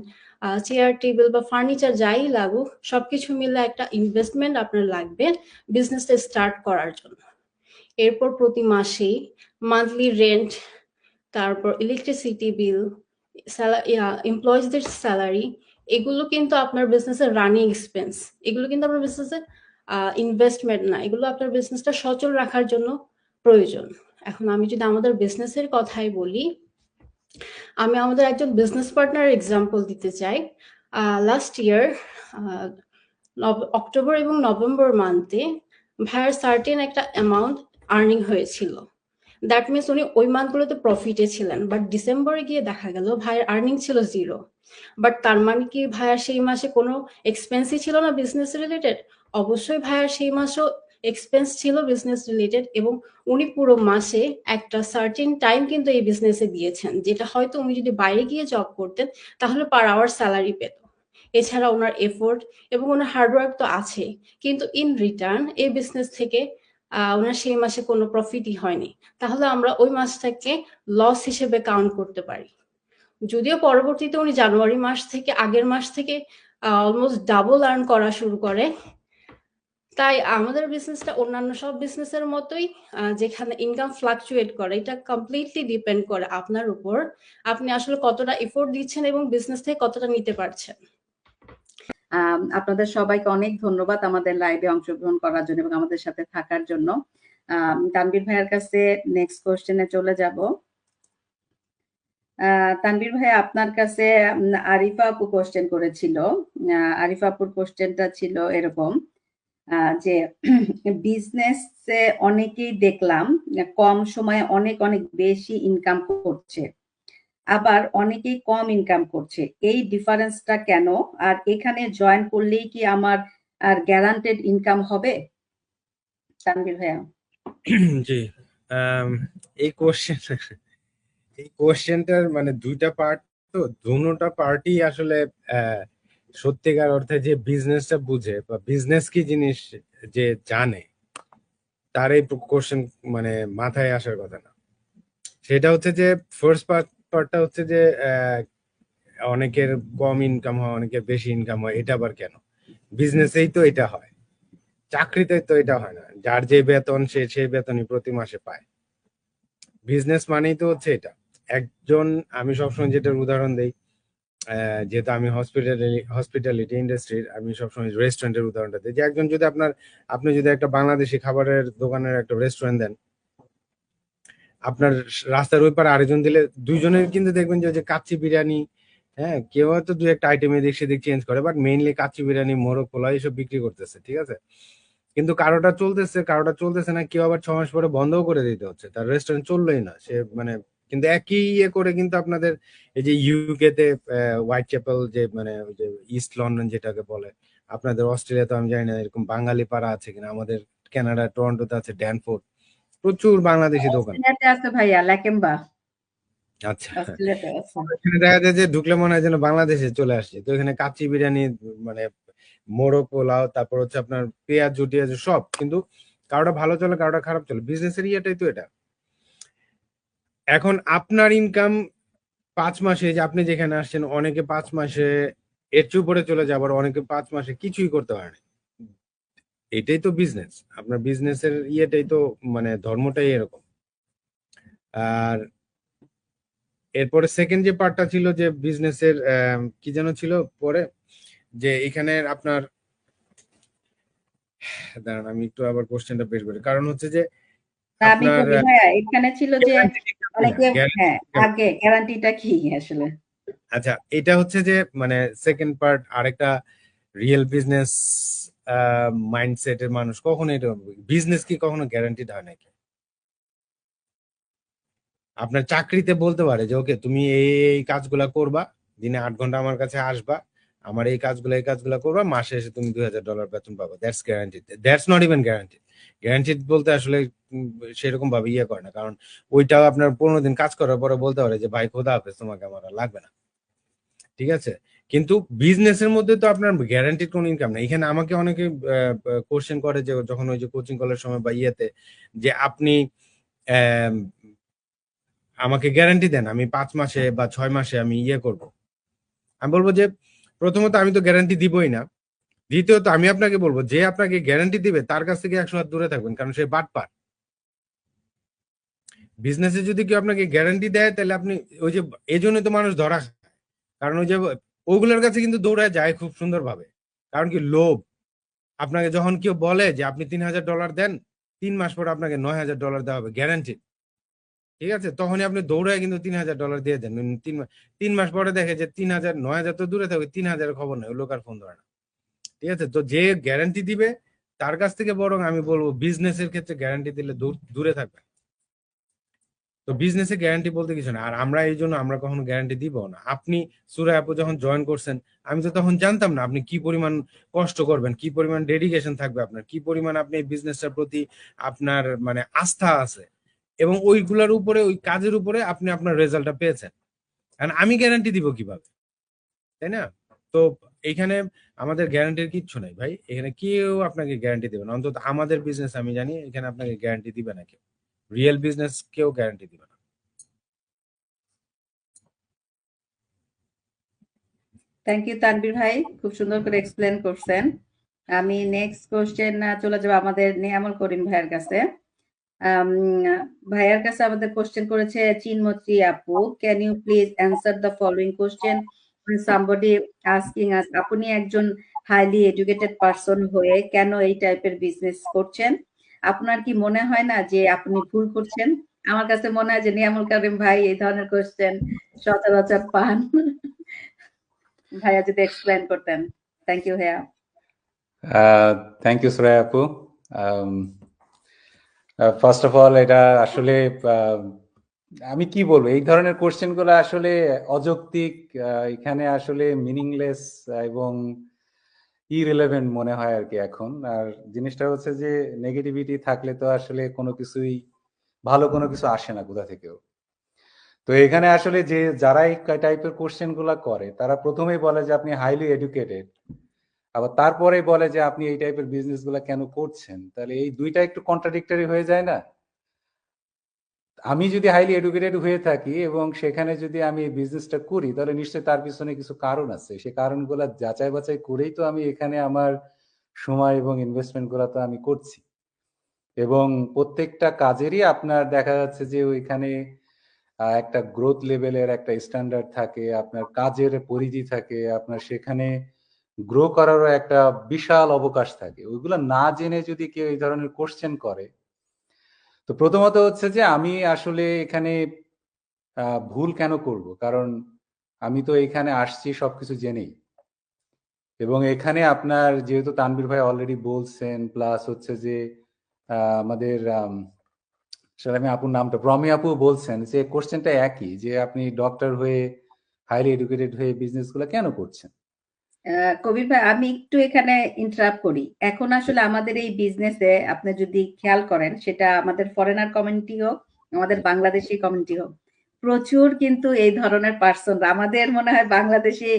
চেয়ার টেবিল বা ফার্নিচার যাই লাগুক, সবকিছু মিলে একটা ইনভেস্টমেন্ট আপনার লাগবে বিজনেসটা স্টার্ট করার জন্য। এরপর প্রতি মাসেই মান্থলি রেন্ট, তারপর ইলেকট্রিসিটি বিল, এমপ্লয়িজদের স্যালারি, এগুলো কিন্তু আপনার বিজনেসের রানিং এক্সপেন্স। এগুলো কিন্তু আপনার বিজনেসের ইনভেস্টমেন্ট না, এগুলো আপনার বিজনেসটা সচল রাখার জন্য প্রয়োজন। এখন আমি যদি আমাদের বিজনেসের কথাই বলি, আমি আমাদের একজন বিজনেস পার্টনার এক্সাম্পল দিতে চাই। লাস্ট ইয়ার অক্টোবর এবং নভেম্বর মান্থে ভাইয়ার সার্টেন একটা অ্যামাউন্ট আর্নিং হয়েছিল। দ্যাট মিনস উনি ওই মান্থগুলোতে প্রফিটে ছিলেন, বাট ডিসেম্বরে গিয়ে দেখা গেল ভাইয়ের আর্নিং ছিল 0। বাট তার মানে কি ভাইয়ার সেই মাসে কোনো এক্সপেন্সই ছিল না বিজনেস রিলেটেড? অবশ্যই ভাইয়ার সেই মাসেও এক্সপেন্স ছিল বিজনেস রিলেটেড, এবং উনি পুরো মাসে একটা সার্টেন টাইম কিন্তু এই বিজনেসে দিয়েছেন, যেটা হয়তো উনি যদি বাইরে গিয়ে জব করতেন তাহলে পার আওয়ার স্যালারি পেত। এছাড়া ওনার এফোর্ট এবং ওনার হার্ডওয়ার্ক তো আছে, কিন্তু ইন রিটার্ন এই বিজনেস থেকে ওনার সেই মাসে কোনো প্রফিটই হয়নি, তাহলে আমরা ওই মাসটাকে লস হিসেবে কাউন্ট করতে পারি। যদিও পরবর্তীতে উনি জানুয়ারি মাস থেকে আগের মাস থেকে অলমোস্ট ডাবল আর্ন করা শুরু করে। তাই আমাদের বিজনেসটা অন্যান্য সব বিজনেসের মতোই, যেখানে ইনকাম ফ্লাকচুয়েট করে, এটা কমপ্লিটলি ডিপেন্ড করে আপনার উপর, আপনি আসলে কতটা এফোর্ট দিচ্ছেন এবং বিজনেস থেকে কতটা নিতে পারছেন। আপনাদের সবাইকে অনেক ধন্যবাদ আমাদের লাইভে অংশগ্রহণ করার জন্য এবং আমাদের সাথে থাকার জন্য। তানভীর ভাইয়ের কাছে নেক্সট কোশ্চেনে চলে যাব। তানভীর ভাই, আপনার কাছে আরিফা আপু কোশ্চেন করেছিল। আরিফা আপুর কোশ্চেনটা ছিল এরকম যে বিজনেসে অনেকেই দেখলাম কম সময়ে অনেক অনেক বেশি ইনকাম করছে, আবার অনেকেই কম ইনকাম করছে, এই ডিফারেন্সটা কেন? আর এখানে জয়েন করলেই কি আমার আর গ্যারান্টেড ইনকাম হবে? তানভীর ভাইয়া। জি, এই কোশ্চেনটার মানে দুইটা পার্ট, তো দুটোটা পার্টই আসলে সত্যিকার অর্থে যে বিজনেসটা বুঝে বা বিজনেস কি জিনিস যে জানে, তার এই কোশ্চেন মানে মাথায় আসার কথা না। সেটা হচ্ছে যে ফার্স্ট পার্টটা হচ্ছে যে অনেকের কম ইনকাম হয়, অনেকের বেশি ইনকাম হয়, এটা আবার কেন? বিজনেসেই তো এটা হয়, চাকরিতে তো এটা হয় না। যার যে বেতন সে সেই বেতনই প্রতি মাসে পায়। বিজনেস মানেই তো হচ্ছে এটা। একজন, আমি সবসময় যেটার উদাহরণ দেই, যেহেতু আমি হসপিটালিটি ইন্ডাস্ট্রির, আমি সবসময় রেস্টুরেন্টের উদাহরণটা দিই, যে একজন যদি আপনি যদি একটা বাংলাদেশি খাবারের দোকানের একটা রেস্টুরেন্ট দেন, আপনার রাস্তার ওই পারে আরেকজন দিলে দুইজনের কিন্তু দেখবেন যে কাচ্চি বিরিয়ানি, হ্যাঁ, কেউ হয়তো দু একটা আইটেম এদিক সেদিক চেঞ্জ করে, বাট মেইনলি কাচ্চি বিরিয়ানি, মোরগ পোলাও এইসব বিক্রি করতেছে, ঠিক আছে? কিন্তু কারোটা চলতেছে না, কেউ আবার 6 মাস পরে বন্ধও করে দিতে হচ্ছে, তার রেস্টুরেন্ট চললোই না, সে মানে। কিন্তু একই ইয়ে করে কিন্তু আপনাদের এই যে ইউকে তে হোয়াইট চ্যাপেল, যে মানে ওই যে ইস্ট লন্ডন যেটাকে বলে, আপনাদের অস্ট্রেলিয়াতে আমি জানি না এরকম বাঙালি পাড়া আছে কিনা, আমাদের কানাডা টরন্টোতে আছে ড্যানফোর্ড, প্রচুর বাংলাদেশি দোকান। অস্ট্রেলিয়াতে আছে ভাইয়া, ল্যাকেম্বা। আচ্ছা, অস্ট্রেলিয়াতে আছে। এখানে দেখা যায় যে ঢুকলে মনে হয় যেন বাংলাদেশে চলে আসছে। তো এখানে কাচ্চি বিরিয়ানি, মানে মোরগ পোলাও, তারপর হচ্ছে আপনার পেঁয়াজ টিয়াজ সব, কিন্তু কারোটা ভালো চলে, কারোটা খারাপ চলে। বিজনেসের ইয়েটাই তো এটা। এখন আপনার ইনকাম 5 মাসে, যে আপনি যেখানে আসছেন, অনেকে 5 মাসে এর চেয়ে উপরে চলে যায়, আবার অনেকে 5 মাসে কিছুই করতে পারে না। এটাই তো বিজনেস। আপনার বিজনেসের ইয়েটাই তো মানে ধর্মটাই এরকম। আর এরপরে সেকেন্ড যে পার্টটা ছিল যে বিজনেসের কি যেন ছিল পরে, যে এখানে আপনার, দাঁড়ান আমি একটু আবার কোশ্চেনটা বের করি। কারণ হচ্ছে যে আমি আপনার বলি ভাইয়া, এখানে ছিল যে অনেকে, হ্যাঁ, আগে গ্যারান্টিটা কি আসলে? আচ্ছা, এটা হচ্ছে যে মানে সেকেন্ড পার্ট, আরেকটা রিয়েল বিজনেস মাইন্ডসেটের মানুষ কখনো এটা, বিজনেস কি কখনো গ্যারান্টিড হয় নাকি? আপনার চাকরিতে বলতে পারে যে ওকে তুমি এই কাজগুলা করবা, দিনে 8 ঘন্টা আমার কাছে আসবা, আমার এই কাজগুলা করবা, মাসে এসে তুমি $2000 বেতন পাবা। That's guaranteed. That's not even guaranteed. Guaranteed বলতে আসলে সেরকম ভাবে ইয়ে করে না, কারণ ওইটাও আপনার 15 দিন কাজ করার পরে বলতে পারে যে ভাই খোদা হাফেজ, তোমাকে আমার আর লাগবে না, ঠিক আছে? কিন্তু বিজনেসের মধ্যে তো আপনার গ্যারান্টিড কোনো ইনকাম নেই। এখানে আমাকে অনেকে কোশ্চেন করে যে যখন ওই যে কোচিং কলের সময় বা ইয়েতে, যে আপনি আমাকে গ্যারান্টি দেন, আমি 5 মাসে বা 6 মাসে আমি ইয়ে করব। আমি বলবো যে প্রথমত আমি তো গ্যারান্টি দিবই না, দ্বিতীয়ত আমি আপনাকে বলবো যে আপনাকে গ্যারান্টি দিবে তার কাছ থেকে 100 হাত দূরে থাকবেন, কারণ সে বাটপার। বিজনেসে যদি কেউ আপনাকে গ্যারান্টি দেয়, তাহলে আপনি ওই যে, এই জন্য তো মানুষ ধরা খায়, কারণ ওই যে ওগুলোর কাছে কিন্তু দৌড়ায় যায় খুব সুন্দরভাবে। কারণ কি, লোভ। আপনাকে যখন কেউ বলে যে আপনি $3000 দেন, 3 মাস পর আপনাকে $9000 দেওয়া হবে গ্যারান্টি, ঠিক আছে, তখনই আপনি দৌড়ায় কিন্তু $3000 দিয়ে দেন। 3 মাস পরে দেখে যে 3000, 9000 তো দূরে থাকে, 3000 খবর নেই, লোক আর ফোন ধরে না, ঠিক আছে? তো যে গ্যারান্টি দিবে তার কাছ থেকে বরং আমি বলবো বিজনেসের ক্ষেত্রে গ্যারান্টি দিলে দূরে থাকবে। তো বিজনেসে গ্যারান্টি বলতে কিছু না। আর আমরা এই জন্য আমরা কখনো গ্যারান্টি দিব না। আপনি সূরা আপু যখন জয়েন করছেন, আমি তো তখন জানতাম না আপনি কি পরিমাণ কষ্ট করবেন, কি পরিমাণ ডেডিকেশন থাকবে আপনার, কি পরিমাণ আপনি এই বিজনেসটার প্রতি আপনার মানে আস্থা আছে, এবং ওইগুলোর উপরে, ওই কাজের উপরে আপনি আপনার রেজাল্টটা পেয়েছেন। কারণ আমি গ্যারান্টি দিব কিভাবে, তাই না? তো এখানে আমাদের গ্যারান্টির কিচ্ছু নাই ভাই, এখানে কেউ আপনাকে গ্যারান্টি দেবে না, অন্তত আমাদের বিজনেস আমি জানি এখানে আপনাকে গ্যারান্টি দিবে না কেউ, রিয়েল বিজনেস কেউ গ্যারান্টি দিবে না। থ্যাংক ইউ তানভীর ভাই, খুব সুন্দর করে এক্সপ্লেন করছেন। আমি নেক্সট কোশ্চেন চলে যাবো আমাদের নিয়ামুল করিম ভাইয়ের কাছে। ভাইয়ার কাছে আমাদের কোশ্চেন করেছে চিন্মতি আপু, can you please answer the following question somebody asking us, আপনি একজন হাইলি এডুকেটেড পারসন হয়ে কেন এই টাইপের বিজনেস করছেন? আপনার কি মনে হয় না যে আপনি ভুল করছেন? আমার কাছে মনে হয় যে নিয়ামুল করিম ভাই এই ধরনের কোশ্চেন সচরাচর পান। ভাইয়া যদি এক্সপ্লেন করতেন। থ্যাংক ইউ ভাইয়া। থ্যাংক ইউ সুরাইয়া আপু। ফার্স্ট অফ অল এটা আসলে আমি কি বলবো, এই ধরনের কোশ্চেন গুলো আসলে অযৌক্তিক, এখানে আসলে মিনিংলেস এবং ইরিলেভেন্ট মনে হয় আর কি এখন। আর জিনিসটা হচ্ছে যে নেগেটিভিটি থাকলে তো আসলে কোনো কিছুই ভালো কোনো কিছু আসে না কোথা থেকেও। তো এখানে আসলে যে যারা এই টাইপের কোশ্চেন গুলা করে তারা প্রথমেই বলে যে আপনি হাইলি এডুকেটেড, আবার তারপরে বলে যে আপনি এই টাইপের বিজনেস গুলা কেন করছেন। তাহলে এই দুইটা একটু কন্ট্রাডিক্টরি হয়ে যায় না? আমি যদি হাইলি এডুকেটেড হয়ে থাকি এবং সেখানে যদি আমি এই বিজনেসটা করি, তাহলে নিশ্চয়ই তার পিছনে কিছু কারণ আছে, সে কারণগুলো যাচাই বাছাই করেই তো আমি এখানে আমার সময় এবং ইনভেস্টমেন্ট গুলা তো আমি করছি। এবং প্রত্যেকটা কাজেরই আপনার দেখা যাচ্ছে যে ওইখানে একটা গ্রোথ লেভেলের একটা স্ট্যান্ডার্ড থাকে, আপনার কাজের পরিধি থাকে, আপনার সেখানে গ্রো করারও একটা বিশাল অবকাশ থাকে। ওইগুলো না জেনে যদি কেউ এই ধরনের কোশ্চেন করে, তো প্রথমত হচ্ছে যে আমি আসলে এখানে ভুল কেন করব? কারণ আমি তো এখানে আসছি সবকিছু জেনেই। এবং এখানে আপনার যেহেতু তানভীর ভাই অলরেডি বলছেন, প্লাস হচ্ছে যে আমাদের আসলে আমি আপুর নামটা প্রমি আপু বলছেন যে কোশ্চেনটা একই, যে আপনি ডক্টর হয়ে হাইলি এডুকেটেড হয়ে বিজনেস গুলো কেন করছেন। কবির ভাই, আমি একটু এখানে ইন্টারাপ্ট করি। এখন আসলে আমাদের এই বিজনেসে আপনি যদি খেয়াল করেন, সেটা আমাদের ফরেনার কমিউনিটি হোক, আমাদের বাংলাদেশি কমিউনিটি হোক, প্রচুর কিন্তু এই ধরনের পার্সন। আমাদের মনে হয় বাংলাদেশি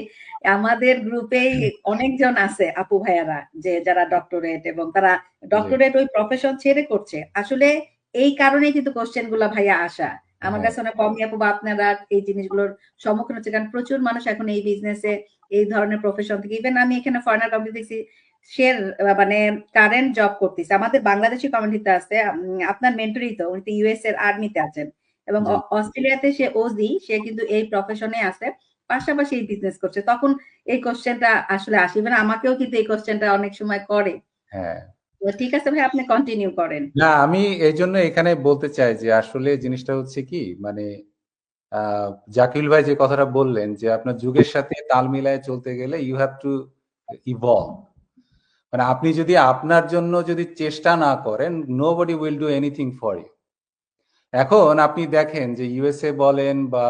আমাদের গ্রুপেই অনেকজন আছে আপু ভাইয়ারা, যে যারা ডক্টরেট এবং তারা ডক্টরেট ওই প্রফেশন ছেড়ে করছে। আসলে এই কারণেই কিন্তু কোশ্চেন গুলা ভাইয়া আসা আমার কাছে অনেক কমই আপু বা আপনারা এই জিনিসগুলোর সম্মুখীন হচ্ছে, কারণ প্রচুর মানুষ এখন এই বিজনেসে এই ধরনের প্রফেশন থেকে, ইভেন আমি এখানে ফরেনার কমিউনিটি দেখছি সে মানে কারেন্ট জব করতেছে, আমাদের বাংলাদেশি কমিউনিটিতে আছে। আপনার মেন্টরই তো উনি তো ইউএস এর আর্মিতে আছেন এবং অস্ট্রেলিয়াতে সে ওজি, সে কিন্তু এই প্রফেশনে আছে, পাশাপাশি এই বিজনেস করছে। তখন এই কোশ্চেনটা আসলে আসে, ইভেন আমাকেও কিন্তু এই কোশ্চেনটা অনেক সময় করে। হ্যাঁ, ঠিক আছে ভাই, আপনি কন্টিনিউ করেন। না আমি এই জন্য এখানে বলতে চাই যে আসলে জিনিসটা হচ্ছে কি, মানে জাকিল ভাই যে কথাটা বললেন যে আপনার যুগের সাথে তাল মিলায় চলতে গেলে ইউ হ্যাভ টু ইভলভ। মানে আপনি যদি আপনার জন্য যদি চেষ্টা না করেন, nobody will do anything for you. এখন আপনি দেখেন যে ইউএসএ বলেন বা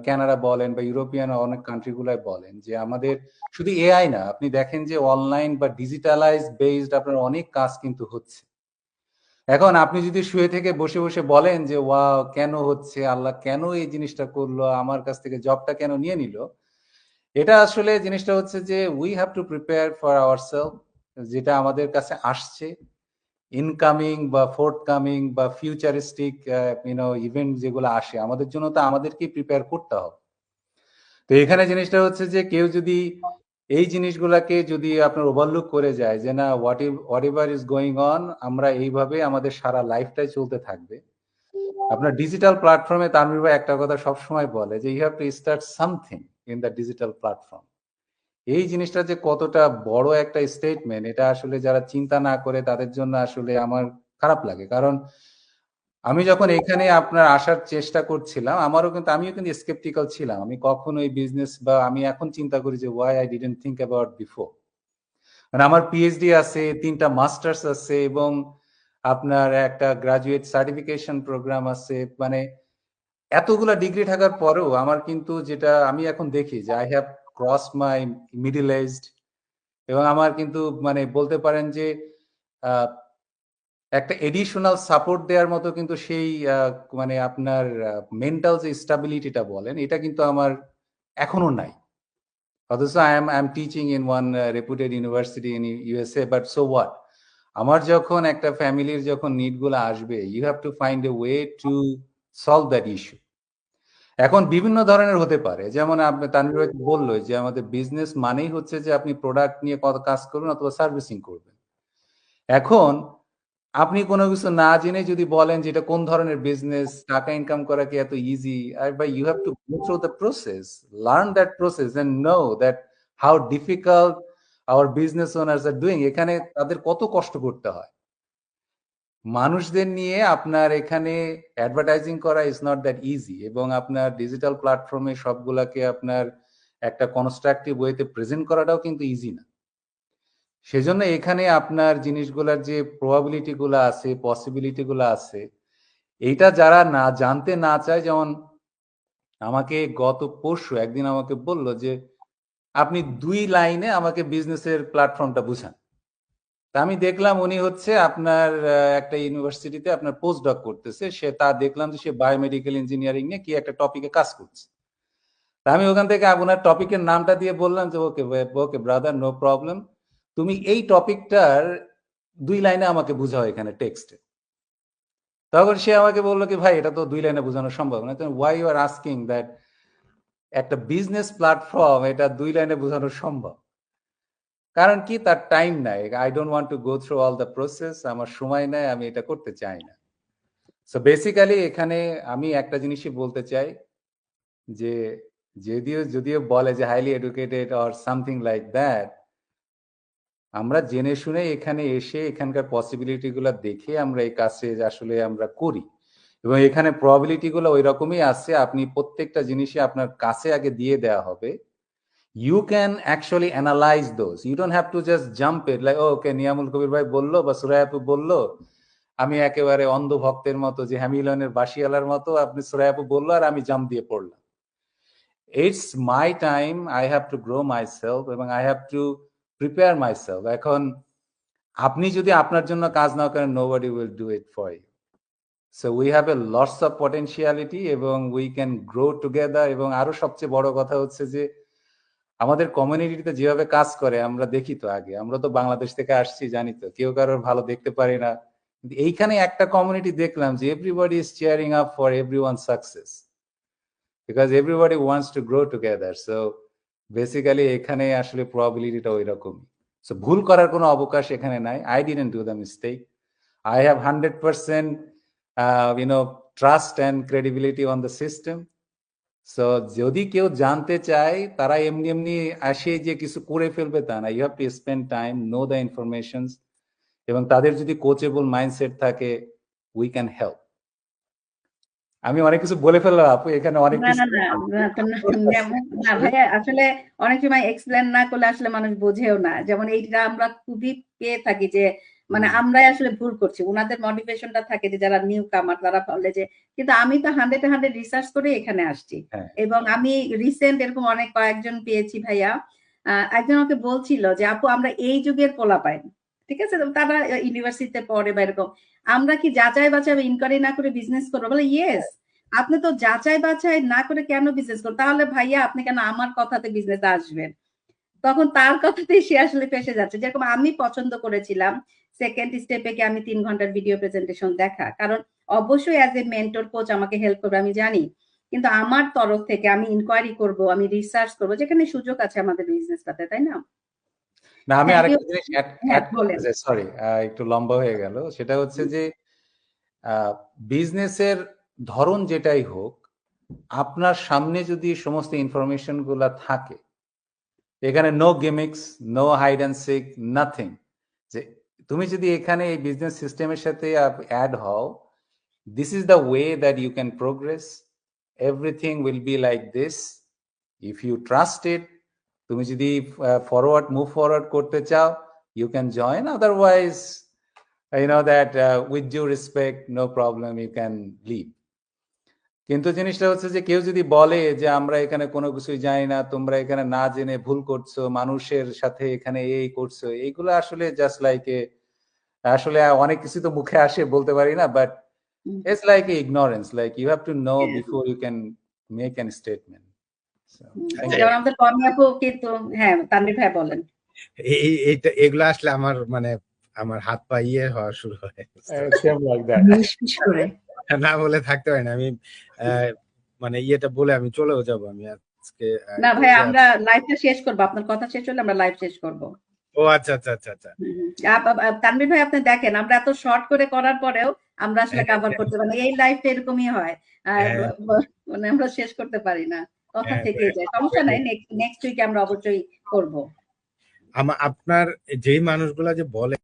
কানাডা বলেন বা ইউরোপিয়ান অনেক কান্ট্রিগুলাই বলেন যে আমাদের শুধু এআই না, আপনি দেখেন যে অনলাইন বা ডিজিটালাইজ বেসড আপনার অনেক কাজ কিন্তু হচ্ছে। এখন আপনি যদি শুয়ে থেকে বসে বসে বলেন যে ওয়াও কেন হচ্ছে, আল্লাহ কেন এই জিনিসটা করলো, আমার কাছ থেকে জবটা কেন নিয়ে নিল, এটা আসলে জিনিসটা হচ্ছে যে we have to prepare for ourself. যেটা আমাদের কাছে আসছে, ইনকামিং বা ফোর্থকামিং বা ফিউচারিস্টিক ইভেন্ট যেগুলো আসে, আমাদের জন্য তো আমাদেরকেই প্রিপেয়ার করতে হবে। তো এখানে জিনিসটা হচ্ছে যে কেউ যদি এই জিনিসগুলাকে যদি আপনার ওভারলুক করে যায় যে না what ever is going on, আমরা এইভাবে আমাদের সারা লাইফটাই চলতে থাকবে। আপনার ডিজিটাল প্ল্যাটফর্মে তানভীর ভাই একটা কথা সবসময় বলে যে you have to start something in the digital platform. এই জিনিসটা যে কতটা বড় একটা স্টেটমেন্ট, এটা আসলে যারা চিন্তা না করে তাদের জন্য আসলে আমার খারাপ লাগে। কারণ আমি যখন এখানে আপনার আসার চেষ্টা করছিলাম, আমিও কিন্তু স্কেপটিক্যাল ছিলাম। আমি কখনো এই বিজনেস বা আমি এখন চিন্তা করি যে why I didn't think about before. মানে আমার পিএইচডি আছে, 3টা মাস্টার্স আছে এবং আপনার একটা গ্রাজুয়েট সার্টিফিকেশন প্রোগ্রাম আছে। মানে এতগুলা ডিগ্রি থাকার পরেও আমার কিন্তু যেটা আমি এখন দেখি যে I have cross my middle aged, এবং আমার কিন্তু মানে বলতে পারেন যে একটা এডিশনাল সাপোর্ট দেওয়ার মতো কিন্তু সেই মানে আপনার মেন্টাল যে স্টাবিলিটিটা বলেন, এটা কিন্তু আমার এখনো নাই। অথচ I'm teaching in one reputed university in USA, but so what? আমার যখন একটা ফ্যামিলির যখন নিড গুলো আসবে, you have to find a way to solve that issue. এখন বিভিন্ন ধরনের হতে পারে, যেমন আপনি তানভীর ভাই বললো যে আমাদের বিজনেস মানেই হচ্ছে যে আপনি প্রোডাক্ট নিয়ে কত কাজ করবেন অথবা সার্ভিসিং করবেন। এখন আপনি কোনো কিছু না জেনে যদি বলেন যে এটা কোন ধরনের বিজনেস, টাকা ইনকাম করা কি এত ইজি, ভাই you have to go through the process, learn that process and know that how difficult our business owners are doing. এখানে তাদের কত কষ্ট করতে হয়। মানুষদের নিয়ে আপনার এখানে অ্যাডভার্টাইজিং করা ইজ নট দ্যাট ইজি, এবং আপনার ডিজিটাল প্ল্যাটফর্মে সবগুলাকে আপনার একটা কনস্ট্রাকটিভ ওয়েতে প্রেজেন্ট করাটাও কিন্তু ইজি না। সেজন্য এখানে আপনার জিনিসগুলোর যে প্রবাবিলিটি গুলো আছে, পসিবিলিটি গুলো আছে, এইটা যারা না জানতে না চায়, যেমন আমাকে গত পরশু একদিন আমাকে বলল যে আপনি 2 লাইনে আমাকে বিজনেসের প্ল্যাটফর্মটা বুঝান। তা আমি দেখলাম উনি হচ্ছে আপনার একটা ইউনিভার্সিটিতে আপনার পোস্ট ডক করতেছে, সে তা দেখলাম যে সে বায়োমেডিক্যাল ইঞ্জিনিয়ারিং নিয়ে কি একটা টপিকে কাজ করছে। তা আমি ওখান থেকে আপনার টপিকের নামটা দিয়ে বললাম যে ওকে ওকে ব্রাদার, নো প্রবলেম, তুমি এই টপিকটার 2 লাইনে আমাকে বুঝাও এখানে টেক্সটে। তখন সে আমাকে বললো কি ভাই এটা তো 2 লাইনে বোঝানো সম্ভব না। Why you are asking that একটা বিজনেস প্ল্যাটফর্ম এটা 2 লাইনে বোঝানো সম্ভব? কারণ কি, তার টাইম নাই। I don't want to go through all the process, আমার সময় নাই, আমি এটা করতে চাই না। সো বেসিক্যালি এখানে আমি একটা জিনিসই বলতে চাই যে যদিও বলে যে highly educated or something like that, আমরা জেনে শুনে এখানে এসে এখানকার পসিবিলিটি গুলো দেখে আমরা এই কাজে আসলে আমরা করি, এবং এখানে প্রবাবিলিটি গুলো ওই রকমই আছে। আপনি প্রত্যেকটা জিনিসই আপনার কাছে আগে দিয়ে দেওয়া হবে। You can actually analyze those. You don't have to just jump it like, oh, okay, Niamul কবির ভাই বললো বা সুরাইয়া আপু বললো, আমি একেবারে অন্ধ ভক্তের মতো, যে হ্যামিলনের বাঁশিওয়ালার মতো আপনি সুরাইয়া আপু বললো আর আমি জাম্প দিয়ে পড়লাম। It's my time, I have to grow myself এবং I have to prepare myself. এখন আপনি যদি আপনার জন্য কাজ না করেন, nobody will do it for you. So we have a lots of potentiality এবং we can grow together। এবং আরো সবচেয়ে বড় কথা হচ্ছে যে আমাদের কমিউনিটিতে যেভাবে কাজ করে আমরা দেখি তো, আগে আমরা তো বাংলাদেশ থেকে আসছি, জানি তো কেউ কারোর ভালো দেখতে পারি না, কিন্তু এইখানে একটা কমিউনিটি দেখলাম যে everybody is cheering up for everyone success because everybody wants to grow together. So basically এখানে আসলে প্রবাবিলিটিটা ওই রকমই। সো ভুল করার কোনো অবকাশ এখানে নাই। I didn't do the mistake. I have 100% trust and credibility on the system. So যদি কেউ জানতে চায়, তারা এমনি এমনি আসে যে কিছু করে ফেলবে তা না। You have to spend time, know the information, এবং তাদের যদি কোচেবল মাইন্ডসেট থাকে, উই ক্যান হেল্প। আমি অনেক কিছু বলে ফেললাম আপু, এখানে অনেক না কিছু। না না না ভাইয়া, আসলে অনেক সময় এক্সপ্লেন না করলে আসলে মানুষ বোঝেও না। যেমন এইটা আমরা খুবই পেয়ে থাকি যে মানে আমরাই আসলে ভুল করছি। ওনাদের মোটিভেশনটা থাকে যে যারা নিউ কামার তারা বলে যে, কিন্তু আমি তো 100 রিসার্চ করে এখানে আসছি। এবং আমি রিসেন্ট এরকম অনেক কয়েকজন পেয়েছি ভাইয়া। একজন আমাকে বলছিল যে আপু আমরা এই যুগের পোলাপাইন, ঠিক আছে, তারা ইউনিভার্সিটিতে পড়ে বা এরকম, আমরা কি যাচাই বাছাই ইনকোয়ারি না করে বিজনেস করবো? বলে ইয়েস। আপনি তো যাচাই বাছাই না করে কেন বিজনেস করেন? তাহলে ভাইয়া আপনি কেন আমার কথাতে বিজনেসে আসবেন? তখন তার কথাতেই সে আসলে ফেসে যাচ্ছে। যেরকম আমি পছন্দ করেছিলাম সেকেন্ড স্টেপে কি আমি 3 ঘন্টার ভিডিও প্রেজেন্টেশন দেখা, কারণ অবশ্যই অ্যাজ এ মেন্টর কোচ আমাকে হেল্প করবে আমি জানি, কিন্তু আমার তরফ থেকে আমি ইনকোয়ারি করব, আমি রিসার্চ করব, যেখানে সুযোগ আছে আমাদের বিজনেসটাতে, তাই না? না, আমি আরেকটা জিনিস অ্যাড করতে চাই, সরি একটু লম্বা হয়ে গেল। সেটা হচ্ছে যে বিজনেসের ধরন যেটাই হোক, আপনার সামনে যদি সমস্ত ইনফরমেশন গুলা থাকে, এখানে no gimmicks, no hide and seek, nothing, যে তুমি যদি এখানে এই বিজনেস সিস্টেমের সাথে অ্যাড হও, this is the way that you can progress, everything will be like this if you trust it. তুমি যদি মুভ ফরওয়ার্ড করতে চাও, you can join, otherwise you know that with due respect, no problem, you can leave. কিন্তু জিনিসটা হচ্ছে যে কেউ যদি বলে যে আমরা এখানে কোনো কিছুই জানি না, তোমরা এখানে না জেনে ভুল করছো, মানুষের সাথে এখানে এই করছো, এইগুলো আসলে জাস্ট লাইক আসলে অনেক কিছু তো মুখে আসে, বলতে পারি না, but it's like ignorance, like you have to know before you can make an statement. Thank you. যেমন আমাদের কর্মী আপু কিন্তু, হ্যাঁ তানভীর ভাই বলেন। এগুলো আসলে আমার মানে আমার হাত পা ইয়ে হওয়া শুরু হয়, Same like that. নিষ্পিস করে না বলে থাকতে পারি না আমি। মানে ইয়েটা বলে আমি চলেও যাব, আমি আজকে না ভাই, আমরা লাইভটা শেষ করবো, আপনার কথা শেষ হলে আমরা লাইভ শেষ করবো। ও আচ্ছা আচ্ছা আচ্ছা আচ্ছা। তানভীর ভাই আপনি দেখেন, আমরা এত শর্ট করে করার পরেও আমরা আসলে কভার করতে পারি, এই লাইফটা এরকমই হয়, মানে আমরা শেষ করতে পারি না, কথা থেকে যায়। সমস্যা নাই, নেক্সট উইকে আমরা অবশ্যই করব। আপনার যেই মানুষগুলা যে বলে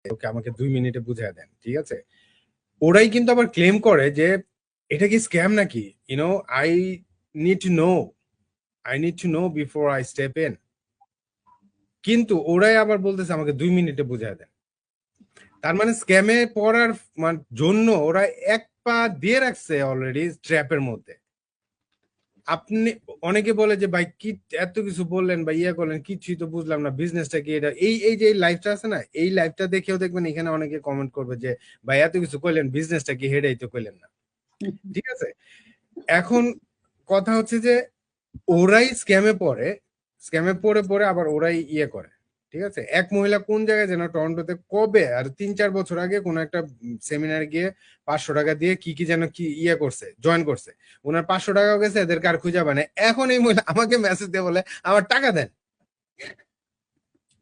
ওকে আমাকে 2 মিনিটে বুঝিয়ে দেন, ঠিক আছে, ওরাই কিন্তু আবার ক্লেম করে যে এটা কি স্ক্যাম নাকি, I need to know before I step in, কিন্তু ওরাই আবার বলতেছে আমাকে 2 মিনিটে বুঝিয়ে দেন। তার মানে স্ক্যামে পড়ার জন্য ওরা এক পা দিয়ে রাখছে অলরেডি ট্র্যাপের মধ্যে। আপনি অনেকে বলে যে ভাই কি এত কিছু বললেন বা ইয়ে করলেন, কিছুই তো বুঝলাম না, বিজনেসটা কি এটা, এই যে লাইফটা আছে না, এই লাইফটা দেখেও দেখবেন এখানে অনেকে কমেন্ট করবে যে ভাই এত কিছু কইলেন, বিজনেসটা কি হেডেই তো কইলেন না। ঠিক আছে, এখন কথা হচ্ছে যে ওরাই স্ক্যামে পড়ে আবার ওরাই ইয়ে করে। ঠিক আছে, এক মহিলা কোন জায়গায় যেন টরন্টোতে কবে আর 3-4 বছর আগে কোন একটা সেমিনারে গিয়ে 500 টাকা দিয়ে কি যেন কি ইয়ে করছে, জয়েন করছে, ওনার 500 টাকাও গেছে, এদের কার খুঁজে পায় না। এখন এই মহিলা আমাকে মেসেজ দিয়ে বলে আমার টাকা দেন।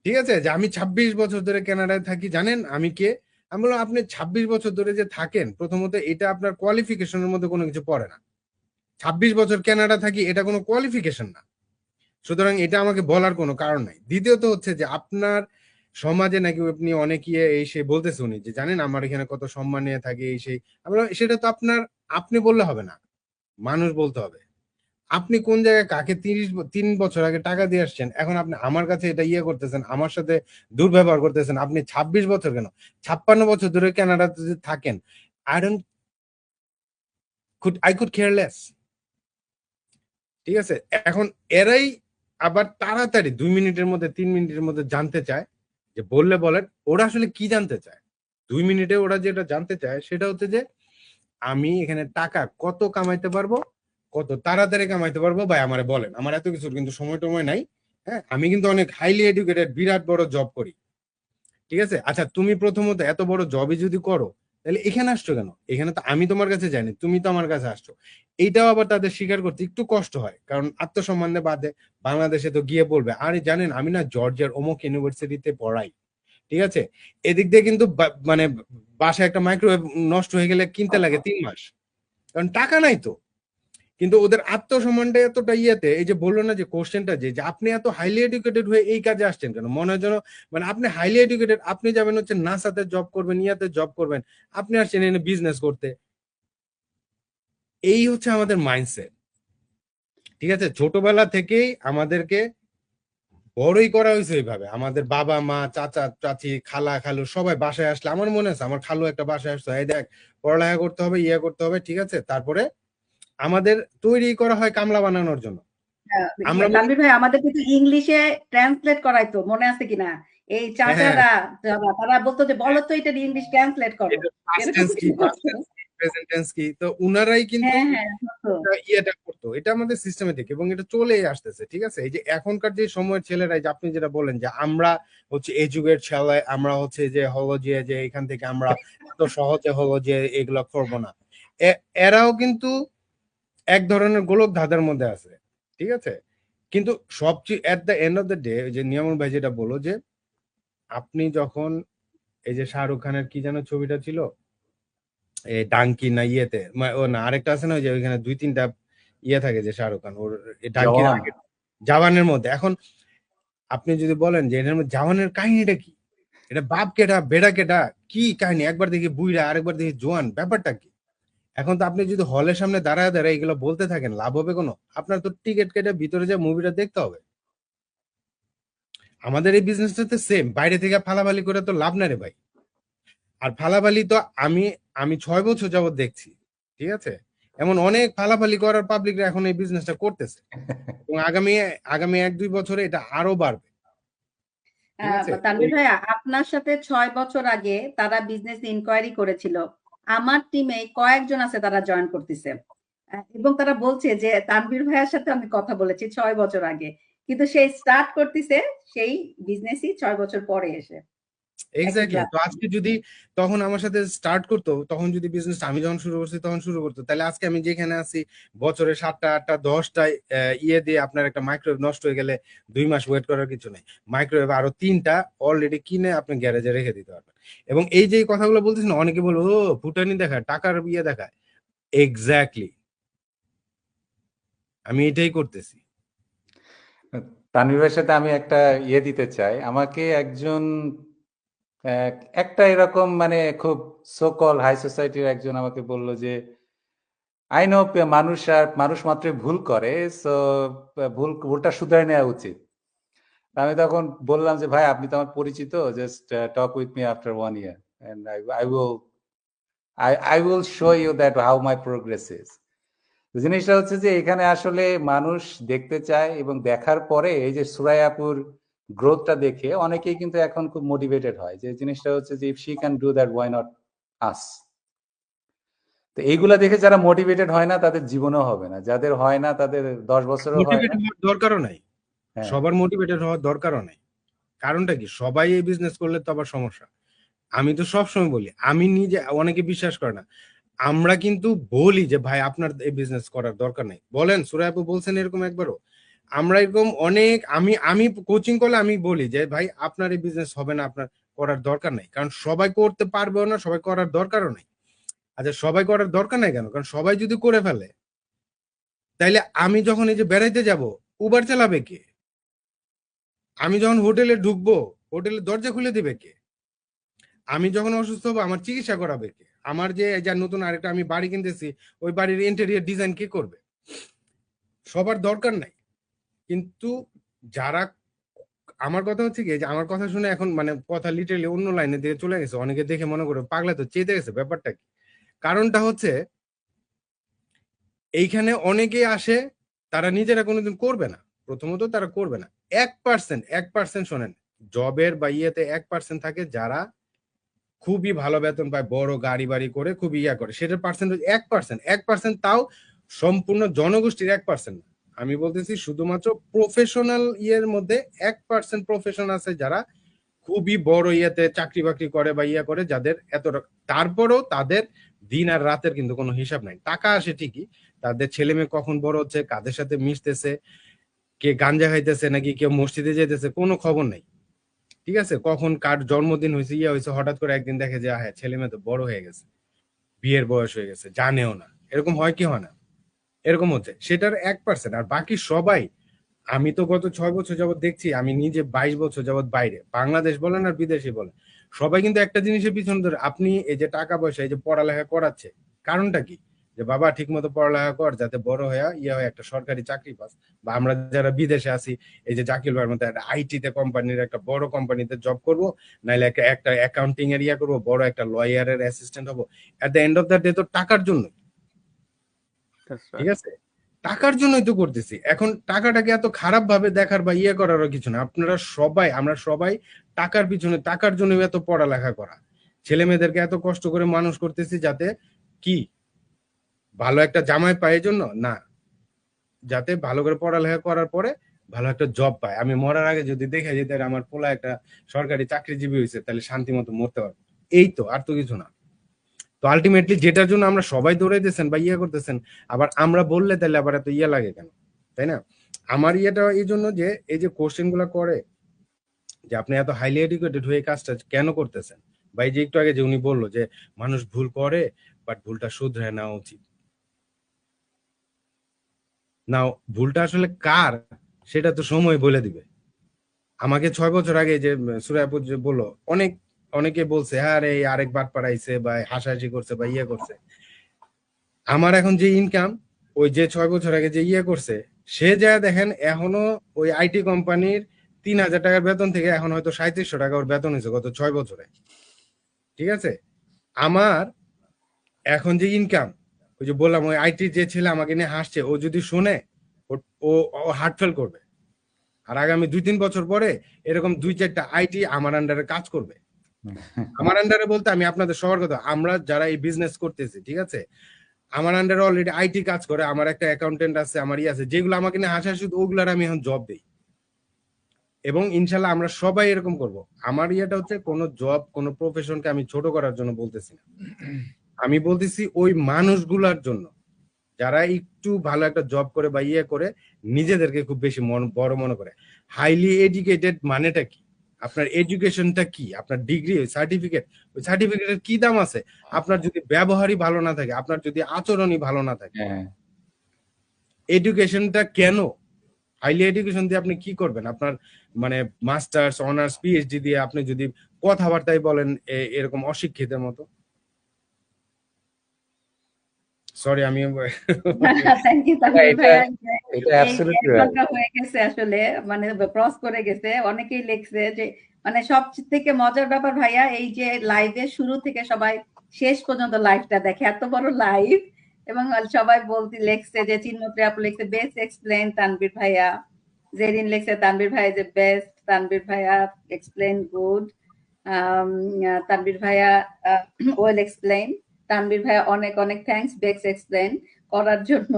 ঠিক আছে, যে আমি 26 বছর ধরে কানাডায় থাকি, জানেন আমি কে? আমি বললাম আপনি 26 বছর ধরে যে থাকেন, প্রথমত এটা আপনার কোয়ালিফিকেশনের মধ্যে কোনো কিছু পড়ে না। 26 বছর কানাডা থাকি এটা কোনো কোয়ালিফিকেশন না, সুতরাং এটা আমাকে বলার কোনো কারণ নাই। দ্বিতীয়ত হচ্ছে যে আপনার সমাজে নাকি আপনি অনেক এই সে বলতেছে উনি যে জানেন আমার এখানে কত সম্মান নিয়ে থাকে এই সেই, সেটা তো আপনি বললে হবে না, মানুষ বলতে হবে। আপনি কোন জায়গায় কাকে 3 বছর আগে টাকা দিয়ে আসছেন, এখন আপনি আমার কাছে এটা ইয়ে করতেছেন, আমার সাথে দুর্ব্যবহার করতেছেন। আপনি 26 বছর কেন 56 বছর ধরে কানাডাতে যদি থাকেন, আই কুড কেয়ার লেস। ঠিক আছে, এখন এরাই আবার তাড়াতাড়ি 2 মিনিটের মধ্যে 3 মিনিটের মধ্যে জানতে চায় যে বললে বলেন ওরা আসলে কি জানতে চায়। 2 মিনিটে ওরা যেটা জানতে চায় সেটা হচ্ছে যে আমি এখানে টাকা কত কামাইতে পারবো, কত তাড়াতাড়ি কামাইতে পারবো, ভাই আমারে বলেন, আমার এত কিছুর কিন্তু সময় টময় নাই। হ্যাঁ, আমি কিন্তু অনেক হাইলি এডুকেটেড, বিরাট বড় জব করি। ঠিক আছে, আচ্ছা তুমি প্রথমত এত বড় জবই যদি করো তাহলে এখানে আসছো কেন? এখানে তো আমি তোমার কাছে যাইনি, তুমি তো আমার কাছে আসছো। এইটাও আবার তাদের স্বীকার করতে একটু কষ্ট হয়, কারণ আত্মসম্মানে বাদে বাংলাদেশে তো গিয়ে বলবে আরে জানেন আমি না জর্জিয়ার অমুক ইউনিভার্সিটিতে পড়াই। ঠিক আছে, এদিক দিয়ে কিন্তু মানে বাসায় একটা মাইক্রোওয়েভ নষ্ট হয়ে গেলে কিনতে লাগে 3 মাস, কারণ টাকা নাই তো। কিন্তু ওদের আত্মসম্মানটা এতটা ইয়েতে, এই যে বললো না যে কোশ্চেনটা যে আপনি এত হাইলি এডুকেটেড হয়ে এই কাজে আসছেন কেন, মনে হয় যেন মানে আপনি হাইলি এডুকেটেড, আপনি যাবেন হচ্ছে নাসাতে জব করবেন, ইয়াতে জব করবেন, আপনি আসছেন এনে বিজনেস করতে। এই হচ্ছে আমাদের মাইন্ডসেট। ঠিক আছে, ছোটবেলা থেকেই আমাদেরকে বড়ই করা হয়েছে এইভাবে। আমাদের বাবা মা চাচা চাচি খালা খালু সবাই বাসায় আসলে, আমার মনে আছে আমার খালু একটা বাসায় আসতো, এই দেখ পড়ালেখা করতে হবে, ইয়ে করতে হবে। ঠিক আছে, তারপরে আমাদের তৈরি করা হয় কামলা বানানোর জন্য। তানভীর ভাই আমাদের কিন্তু ইংলিশে ট্রান্সলেট করাইতো, মনে আছে কিনা? এই চাচারা তারা বলতো যে বলো তো এটা ইংলিশ ট্রান্সলেট করো, প্রেজেন্ট টেন্স কি, তো উনারাই কিন্তু ইয়েটা করতো। এটা আমাদের সিস্টেমেটিক এবং এটা চলেই আসতেছে। ঠিক আছে, এই যে এখনকার যে সময়ের ছেলেরা, যে আপনি যেটা বলেন যে আমরা হচ্ছে এডুকেট ছেলে, আমরা হচ্ছে যে হলো যে এখান থেকে আমরা এত সহজে হলো যে এগুলো করবো না, এরাও কিন্তু এক ধরনের গোলক ধাঁধার মধ্যে আছে। ঠিক আছে, কিন্তু সবচেয়ে at the end of the day, যে নিয়ামুল ভাই যেটা বললো যে আপনি যখন এই যে শাহরুখ খানের কি যেন ছবিটা ছিল, এই ডাঙ্কি না ইয়েতে, ও না আরেকটা আছে না, ওই যে ওইখানে 2-3টা ইয়ে থাকে যে শাহরুখ খান ওর ডাঙ্কির জওয়ানের মধ্যে। এখন আপনি যদি বলেন যে এটার মধ্যে জওয়ানের কাহিনীটা কি, এটা বাপ কেটা বেড়া কেটা কি কাহিনী, একবার দেখি বুইড়া আরেকবার দেখি জোয়ান, ব্যাপারটা কি? এখন তো আপনি যদি হলের সামনে দাঁড়ায় এগুলো বলতে থাকেন, লাভ হবে কোনো? আপনার তো টিকিট কেটে ভিতরে যে মুভিটা দেখতে হবে। আমাদের এই বিজনেসটাতে সেম, বাইরে থেকে ফালাফালি করে তো লাভ না রে ভাই। আর ফালাফালি তো আমি 6 বছর যাবত দেখছি। ঠিক আছে, এমন অনেক ফালাফালি করার পাবলিকরা এখন এই বিজনেসটা করতেছে এবং আগামী 1-2 বছরে এটা আরো বাড়বে। তানভীর ভাই আপনার সাথে 6 বছর আগে তারা বিজনেস ইনকোয়ারি করেছিল, আমার টিমে কয়েকজন আছে তারা জয়েন করতেছে। এবং তারা বলছে যে তানভীর ভাইয়ার সাথে আমি কথা বলেছি 6 বছর আগে, কিন্তু সে স্টার্ট করতেছে সেই বিজনেসই 6 বছর পরে এসে একই এক্স্যাক্টলি। তো ক্লাস। আজকে যদি তখন আমার সাথে স্টার্ট করতো, তখন যদি বিজনেস আমি যখন শুরু করছি তখন শুরু করতো, তাহলে আজকে আমি যেখানে আছি বছরে 7টা 8টা 10টা ইয়ে দিয়ে আপনার একটা মাইক্রোওয়েভ নষ্ট হয়ে গেলে 2 মাস ওয়েট করার কিছু নেই। মাইক্রোওয়েভ আরো 3টা অলরেডি কিনে আপনি গ্যারেজে রেখে দিতে পারবেন। এবং এই যে কথাগুলো বলতেছেন, অনেকে বলবো ও ফুটানি দেখায়, টাকার ইয়ে দেখায়। এক্স্যাক্টলি, আমি এটাই করতেছি। তানভীর ভাইয়ের সাথে আমি একটা ইয়ে দিতে চাই। আমাকে একজন একটা এরকম মানে খুব সোকল হাই সোসাইটির একজন আমাকে বলল যে আই নো মানুষ মাত্রই ভুল করে, সো ভুলটা শুধরাই নেওয়া উচিত। আমি তখন বললাম যে ভাই আপনি তো আমার পরিচিত, just talk with me after 1 year and I will show you that how my progress is. জিনিসটা হচ্ছে যে এখানে আসলে মানুষ দেখতে চায় এবং দেখার পরে এই যে সুরাইয়া আপুর গ্রোথটা দেখে অনেকেই কিন্তু এখন খুব মোটিভেটেড হয়, যে জিনিসটা হচ্ছে যে if she can do that why not us. তো এইগুলা দেখে যারা মোটিভেটেড হয় না তাদের জীবনেও হবে না, যাদের হয় না তাদের 10 বছরও হয় না। মোটিভেটেড হওয়ার দরকারও নাই, হ্যাঁ সবার মোটিভেটেড হওয়ার দরকারও নাই। কারণটা কি, সবাই এই বিজনেস করলে তো আবার সমস্যা। আমি তো সবসময় বলি, আমি নিজে, অনেকে বিশ্বাস করে না, আমরা কিন্তু বলি যে ভাই আপনার এই বিজনেস করার দরকার নেই। বলেন সুরাই আপু বলছেন এরকম একবারও? আমরা এরকম অনেক, আমি কোচিং করলে আমি বলি যে ভাই আপনার এই বিজনেস হবে না, আপনার করার দরকার নেই। কারণ সবাই করতে পারবেও না, সবাই করার দরকারও নেই। আচ্ছা সবাই করার দরকার নাই কেন? কারণ সবাই যদি করে ফেলে, তাইলে আমি যখন এই যে বেড়াইতে যাব, উবার চালাবে কে? আমি যখন হোটেলে ঢুকবো, হোটেলের দরজা খুলে দিবে কে? আমি যখন অসুস্থ হবো, আমার চিকিৎসা করাবে কে? আমার যে যা নতুন আরেকটা আমি বাড়ি কিনতেছি, ওই বাড়ির ইন্টেরিয়র ডিজাইন কে করবে? সবার দরকার নাই। কিন্তু যারা, আমার কথা হচ্ছে কি, যে আমার কথা শুনে এখন মানে কথা লিটারালি অন্য লাইনে দিয়ে চলে গেছে, অনেকে দেখে মনে করে পাগলা তো চেতে গেছে। ব্যাপারটা কি? কারণটা হচ্ছে এইখানে অনেকে আসে, তারা নিজেরা কোনোদিন করবে না। প্রথমত তারা করবে না। 1% শোনেন, জবের বা ইয়েতে 1% থাকে যারা খুবই ভালো বেতন পায়, বড় গাড়ি বাড়ি করে খুব ইয়া করে, সেটার পার্সেন্টেজ 1%, তাও সম্পূর্ণ জনগোষ্ঠীর 1%। আমি বলতেছি শুধুমাত্র প্রফেশনাল ইয়ের মধ্যে 1% প্রফেশন আছে যারা খুবই বড় ইয়েতে চাকরি বাকরি করে বা ইয়া করে, যাদের এত তারপরেও তাদের দিন আর রাতের কিন্তু কোনো হিসাব নাই। টাকা আসে ঠিকই, তাদের ছেলে মেয়ে কখন বড় হচ্ছে, কাদের সাথে মিশতেছে, কে গাঞ্জা খাইতেছে নাকি কেউ মসজিদে যেতেছে, কোনো খবর নাই। ঠিক আছে, কখন কার জন্মদিন হয়েছে, ইয়া হয়েছে, হঠাৎ করে একদিন দেখে যে হ্যাঁ ছেলে মেয়ে তো বড় হয়ে গেছে, বিয়ের বয়স হয়ে গেছে, জানেও না। এরকম হয় কি হয় না? এরকম হচ্ছে, সেটার 1%। আর বাকি সবাই, আমি তো গত 6 বছর যাবত দেখছি, আমি নিজে 22 বছর যাবত বাইরে, বাংলাদেশ বলেন আর বিদেশি বলেন, সবাই কিন্তু একটা জিনিসের পিছনে ধরে। আপনি এই যে টাকা পয়সা, এই যে পড়ালেখা করাচ্ছে, কারণটা কি? যে বাবা ঠিক মতো পড়ালেখা কর, যাতে বড় হয়ে ইয়ে হয় একটা সরকারি চাকরি পাস। বা আমরা যারা বিদেশে আছি, এই যে জাকির ভাইয়ের মতো একটা আইটিতে কোম্পানির একটা বড় কোম্পানিতে জব করব, নাইলে একটা অ্যাকাউন্টিং এর ইয়া করবো, বড় একটা লয়ারের অ্যাসিস্ট্যান্ট হবো। At the end of the day তো টাকার জন্য, ঠিক আছে? টাকার জন্যই তো করতেছি। এখন টাকাটাকে এত খারাপ ভাবে দেখার বা ইয়ে করারও কিছু না। আপনারা সবাই, আমরা সবাই টাকার পিছনে, টাকার জন্য এত পড়ালেখা করা, ছেলে মেয়েদেরকে এত কষ্ট করে মানুষ করতেছি, যাতে কি ভালো একটা জামাই পায়, জন্য না, যাতে ভালো করে পড়ালেখা করার পরে ভালো একটা জব পায়। আমি মরার আগে যদি দেখে যেতে আমার পোলা একটা সরকারি চাকরিজীবী হয়েছে, তাহলে শান্তি মতো মরতে পারবো। এই তো, আর তো কিছু না। তো আলটিমেটলি যেটার জন্য আমরা সবাই দৌড়াইতেছেন বা ইয়ে করতেছেন, আবার আমরা বললে তাহলে আবার এত ইয়ে লাগে কেন, তাই না? আমার ইয়েটা এই জন্য যে এই যে কোশ্চেন গুলা করে যে আপনি এত হাইলি এডুকেটেড হয়ে কাজটা কেন করতেছেন, বা এই যে একটু আগে যে উনি বললো যে মানুষ ভুল করে বাট ভুলটা শুধরে নেওয়া উচিত। নাও ভুলটা আসলে কার, সেটা তো সময় বলে দিবে। আমাকে 6 বছর আগে যে সুরাইপুর যে বললো, অনেকে বলছে হ্যাঁ রে আরেকবার পাড়াইছে বা হাসাহাসি করছে বা ইয়ে করছে। আমার এখন যে ইনকাম, ওই যে 6 বছর আগে যে ইয়ে করছে, সে যা দেখেন এখনো ওই আইটি কোম্পানির 3,000 টাকার বেতন থেকে এখন হয়তো 3700 টাকা ওর বেতন হয়েছে গত 6 বছরে। ঠিক আছে, আমার এখন যে ইনকাম, ওই যে বললাম ওই আইটি যে ছেলে আমাকে নিয়ে হাসছে, ও যদি শুনে ও হার্ট ফেল করবে। আর আগামী 2-3 বছর পরে এরকম 2-4টা আইটি আমার আন্ডারে কাজ করবে। আমার আন্ডারে বলতে আমি আপনাদের সবার কথা, আমরা যারা এই বিজনেস করতেছি, ঠিক আছে, আমার আন্ডারে অলরেডি আইটি কাজ করে, আমার একটা অ্যাকাউন্টেন্ট আছে, আমার আছে, যেগুলো আমাকে নিয়ে হাসাহাসি ওগুলার আমি এখন জব দিই। এবং ইনশাল্লাহ আমরা সবাই এরকম করব। আমার ইয়েটা হচ্ছে কোনো জব, কোনো প্রফেশনকে আমি ছোট করার জন্য বলতেছি না, আমি বলতেছি ওই মানুষগুলার জন্য যারা একটু ভালো একটা জব করে বা ইয়ে করে নিজেদেরকে খুব বেশি বড় মনে করে। হাইলি এডুকেটেড মানেটা কি? আপনার এডুকেশনটা কি? আপনার ডিগ্রি, সার্টিফিকেট, ওই সার্টিফিকেটের কি দাম আছে আপনার যদি ব্যবহারই ভালো না থাকে, আপনার যদি আচরণই ভালো না থাকে? এডুকেশনটা কেন? হাইলি এডুকেশন দিয়ে আপনি কি করবেন? আপনার মানে মাস্টার্স, অনার্স, পিএইচডি দিয়ে আপনি যদি কথাবার্তায় বলেন এরকম অশিক্ষিতের মতো। সরি, আমি থ্যাংক ইউ তানভীর ভাইয়া। হয়ে গেছে আসলে, মানে ক্রস করে গেছে। অনেকেই লিখছে যে মানে সবথেকে মজার ব্যাপার ভাইয়া, এই যে লাইভের শুরু থেকে সবাই শেষ পর্যন্ত লাইভটা দেখে, এত বড় লাইভ, এবং সবাই লিখছে যে চিন্ময়ী আপু লিখছে বেস্ট এক্সপ্লেন তানভীর ভাইয়া, জেরিন লিখছে তানভীর ভাই যে বেস্ট, তানভীর ভাইয়া এক্সপ্লেন গুড, তানভীর ভাইয়া ওয়েল এক্সপ্লেন, তানভীর ভাইয়া অনেক অনেক থ্যাঙ্কস বেস্ট এক্সপ্লেন করার জন্য।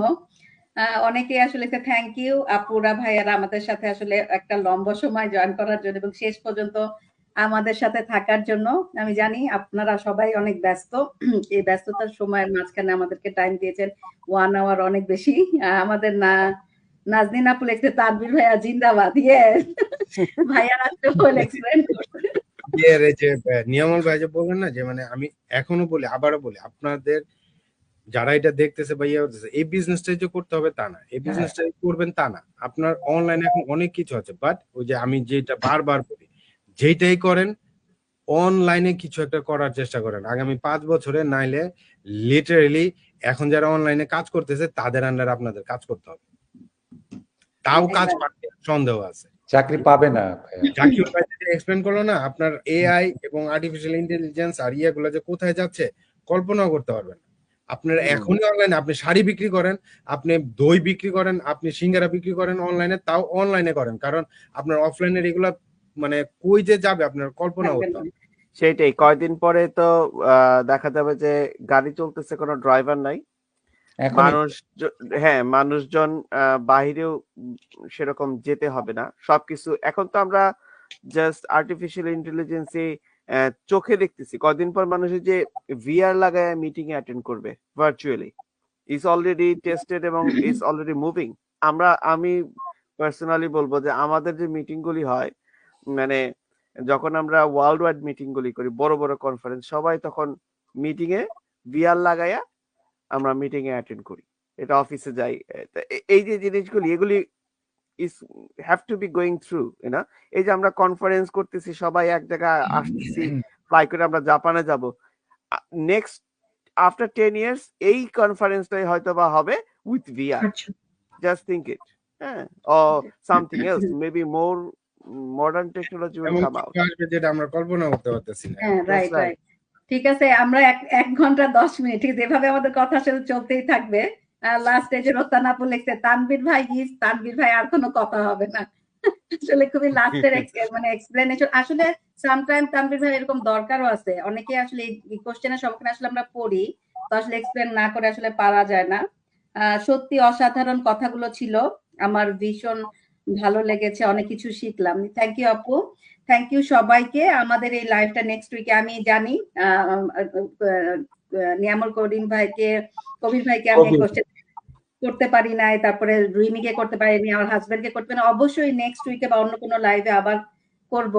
অনেকেই আসলে থ্যাংক ইউ আপুরা ভাইয়ারা আমাদের সাথে আসলে একটা লম্বা সময় জয়েন করার জন্য এবং শেষ পর্যন্ত আমাদের সাথে থাকার জন্য। আমি জানি আপনারা সবাই অনেক ব্যস্ত, এই ব্যস্ততার সময়ের মাঝখানে আমাদেরকে টাইম দিয়েছেন 1 আওয়ার, অনেক বেশি। আমাদের নাজনীন আপু লিখছে তানভীর ভাইয়া জিন্দাবাদ, ইয়েস ভাইয়ার আসলে ফুল এক্সপ্লেইন করছে। নিয়ামল ভাই যে বললেন না যে মানে আমি এখনো বলি, আবারও বলি, আপনাদের যারা এটা দেখতেছে বা ইয়ে হতেছে, এই বিজনেসটাই যে করতে হবে তা না, এই বিজনেসটাই করবেন তা না। আপনার অনলাইনে এখন অনেক কিছু আছে, বাট ওই যে আমি যেটা বারবার বলি, যেটাই করেন অনলাইনে কিছু একটা করার চেষ্টা করেন আগামী 5 বছরে, নাইলে লিটারেলি এখন যারা অনলাইনে কাজ করতেছে তাদের আন্ডারে আপনাদের কাজ করতে হবে, তাও কাজ পাবে সন্দেহ আছে, চাকরি পাবে না। জাকির ভাই যেটা এক্সপ্লেন করলো না, আপনার এআই এবং আর্টিফিশিয়াল ইন্টেলিজেন্স আর ইয়েগুলো যে কোথায় যাচ্ছে কল্পনাও করতে পারবেন না। আপনার এখনই অনলাইনে আপনি শাড়ি বিক্রি করেন, আপনি দই বিক্রি করেন, আপনি সিঙ্গারা বিক্রি করেন অনলাইনে, তাও অনলাইনে করেন, কারণ আপনার অফলাইনের এগুলা মানে কই যে যাবে আপনার কল্পনা করতে হবে। সেইটাই, কয়দিন পরে তো দেখা যাবে যে গাড়ি চলতেছে, কোনো ড্রাইভার নাই, মানুষজন বাহিরেও সেরকম যেতে হবে না, সবকিছু এখন তো আমরা জাস্ট আর্টিফিশিয়াল ইন্টেলিজেন্সে চোখে দেখতেছি। কয়দিন পর মানুষের যে ভিআর লাগায় মিটিং এ অ্যাটেন্ড করবে ভার্চুয়ালি, ইজ অলরেডি টেস্টেড এবং ইজ অলরেডি মুভিং। আমি পার্সোনালি বলবো যে আমাদের যে মিটিং গুলি হয়, মানে যখন আমরা ওয়ার্ল্ড ওয়াইড মিটিং গুলি করি, বড় বড় কনফারেন্স, সবাই তখন মিটিং এ ভিআর লাগাইয়া আমরা মিটিং এ অ্যাটেন্ড করি, এটা অফিসে যাই। এই যে জিনিসগুলি, এগুলি is have to be going through, না? এই যে আমরা কনফারেন্স করতেছি, সবাই এক জায়গায় আসতেছি, ফ্লাই করে আমরা জাপানে যাব, নেক্সট আফটার 10 ইয়ার্স এই কনফারেন্সটাই হয়তো বা হবে with VR, just think it, হ্যাঁ, or something else, maybe more modern technology will come out, যেটা আমরা কল্পনা করতে পারতেছি না। হ্যাঁ, রাইট রাইট, ঠিক আছে। আমরা 1 ঘন্টা 10 মিনিট ঠিক যেভাবে আমাদের কথা আসলে চলতেই থাকবে। লাস্ট স্টেজে রোতান আপু লিখছে তানভীর ভাই ইজ, তানভীর ভাই আর কোনো কথা হবে না। আসলে খুবই লাস্টের মানে এক্সপ্লেনেশন। আসলে সামটাইম তানভীর ভাই এরকম দরকারও আছে, অনেকে আসলে এই কোশ্চেনের সম্মুখীন আসলে আমরা পড়ি, তো আসলে এক্সপ্লেন না করে আসলে পারা যায় না। সত্যি অসাধারণ কথাগুলো ছিল, আমার ভীষণ ভালো লেগেছে, অনেক কিছু শিখলাম। থ্যাংক ইউ আপু, থ্যাংক ইউ সবাইকে। আমাদের এই লাইভটা নেক্সট উইকে, আমি জানি নিয়ামল কবির ভাইকে আমি কোশ্চেন করতে পারি নাই, তারপরে রুইমিকে করতে পারিনি, আমার হাজবেন্ডকে করতে পারি, অবশ্যই নেক্সট উইকে বা অন্য কোনো লাইভে আবার করব।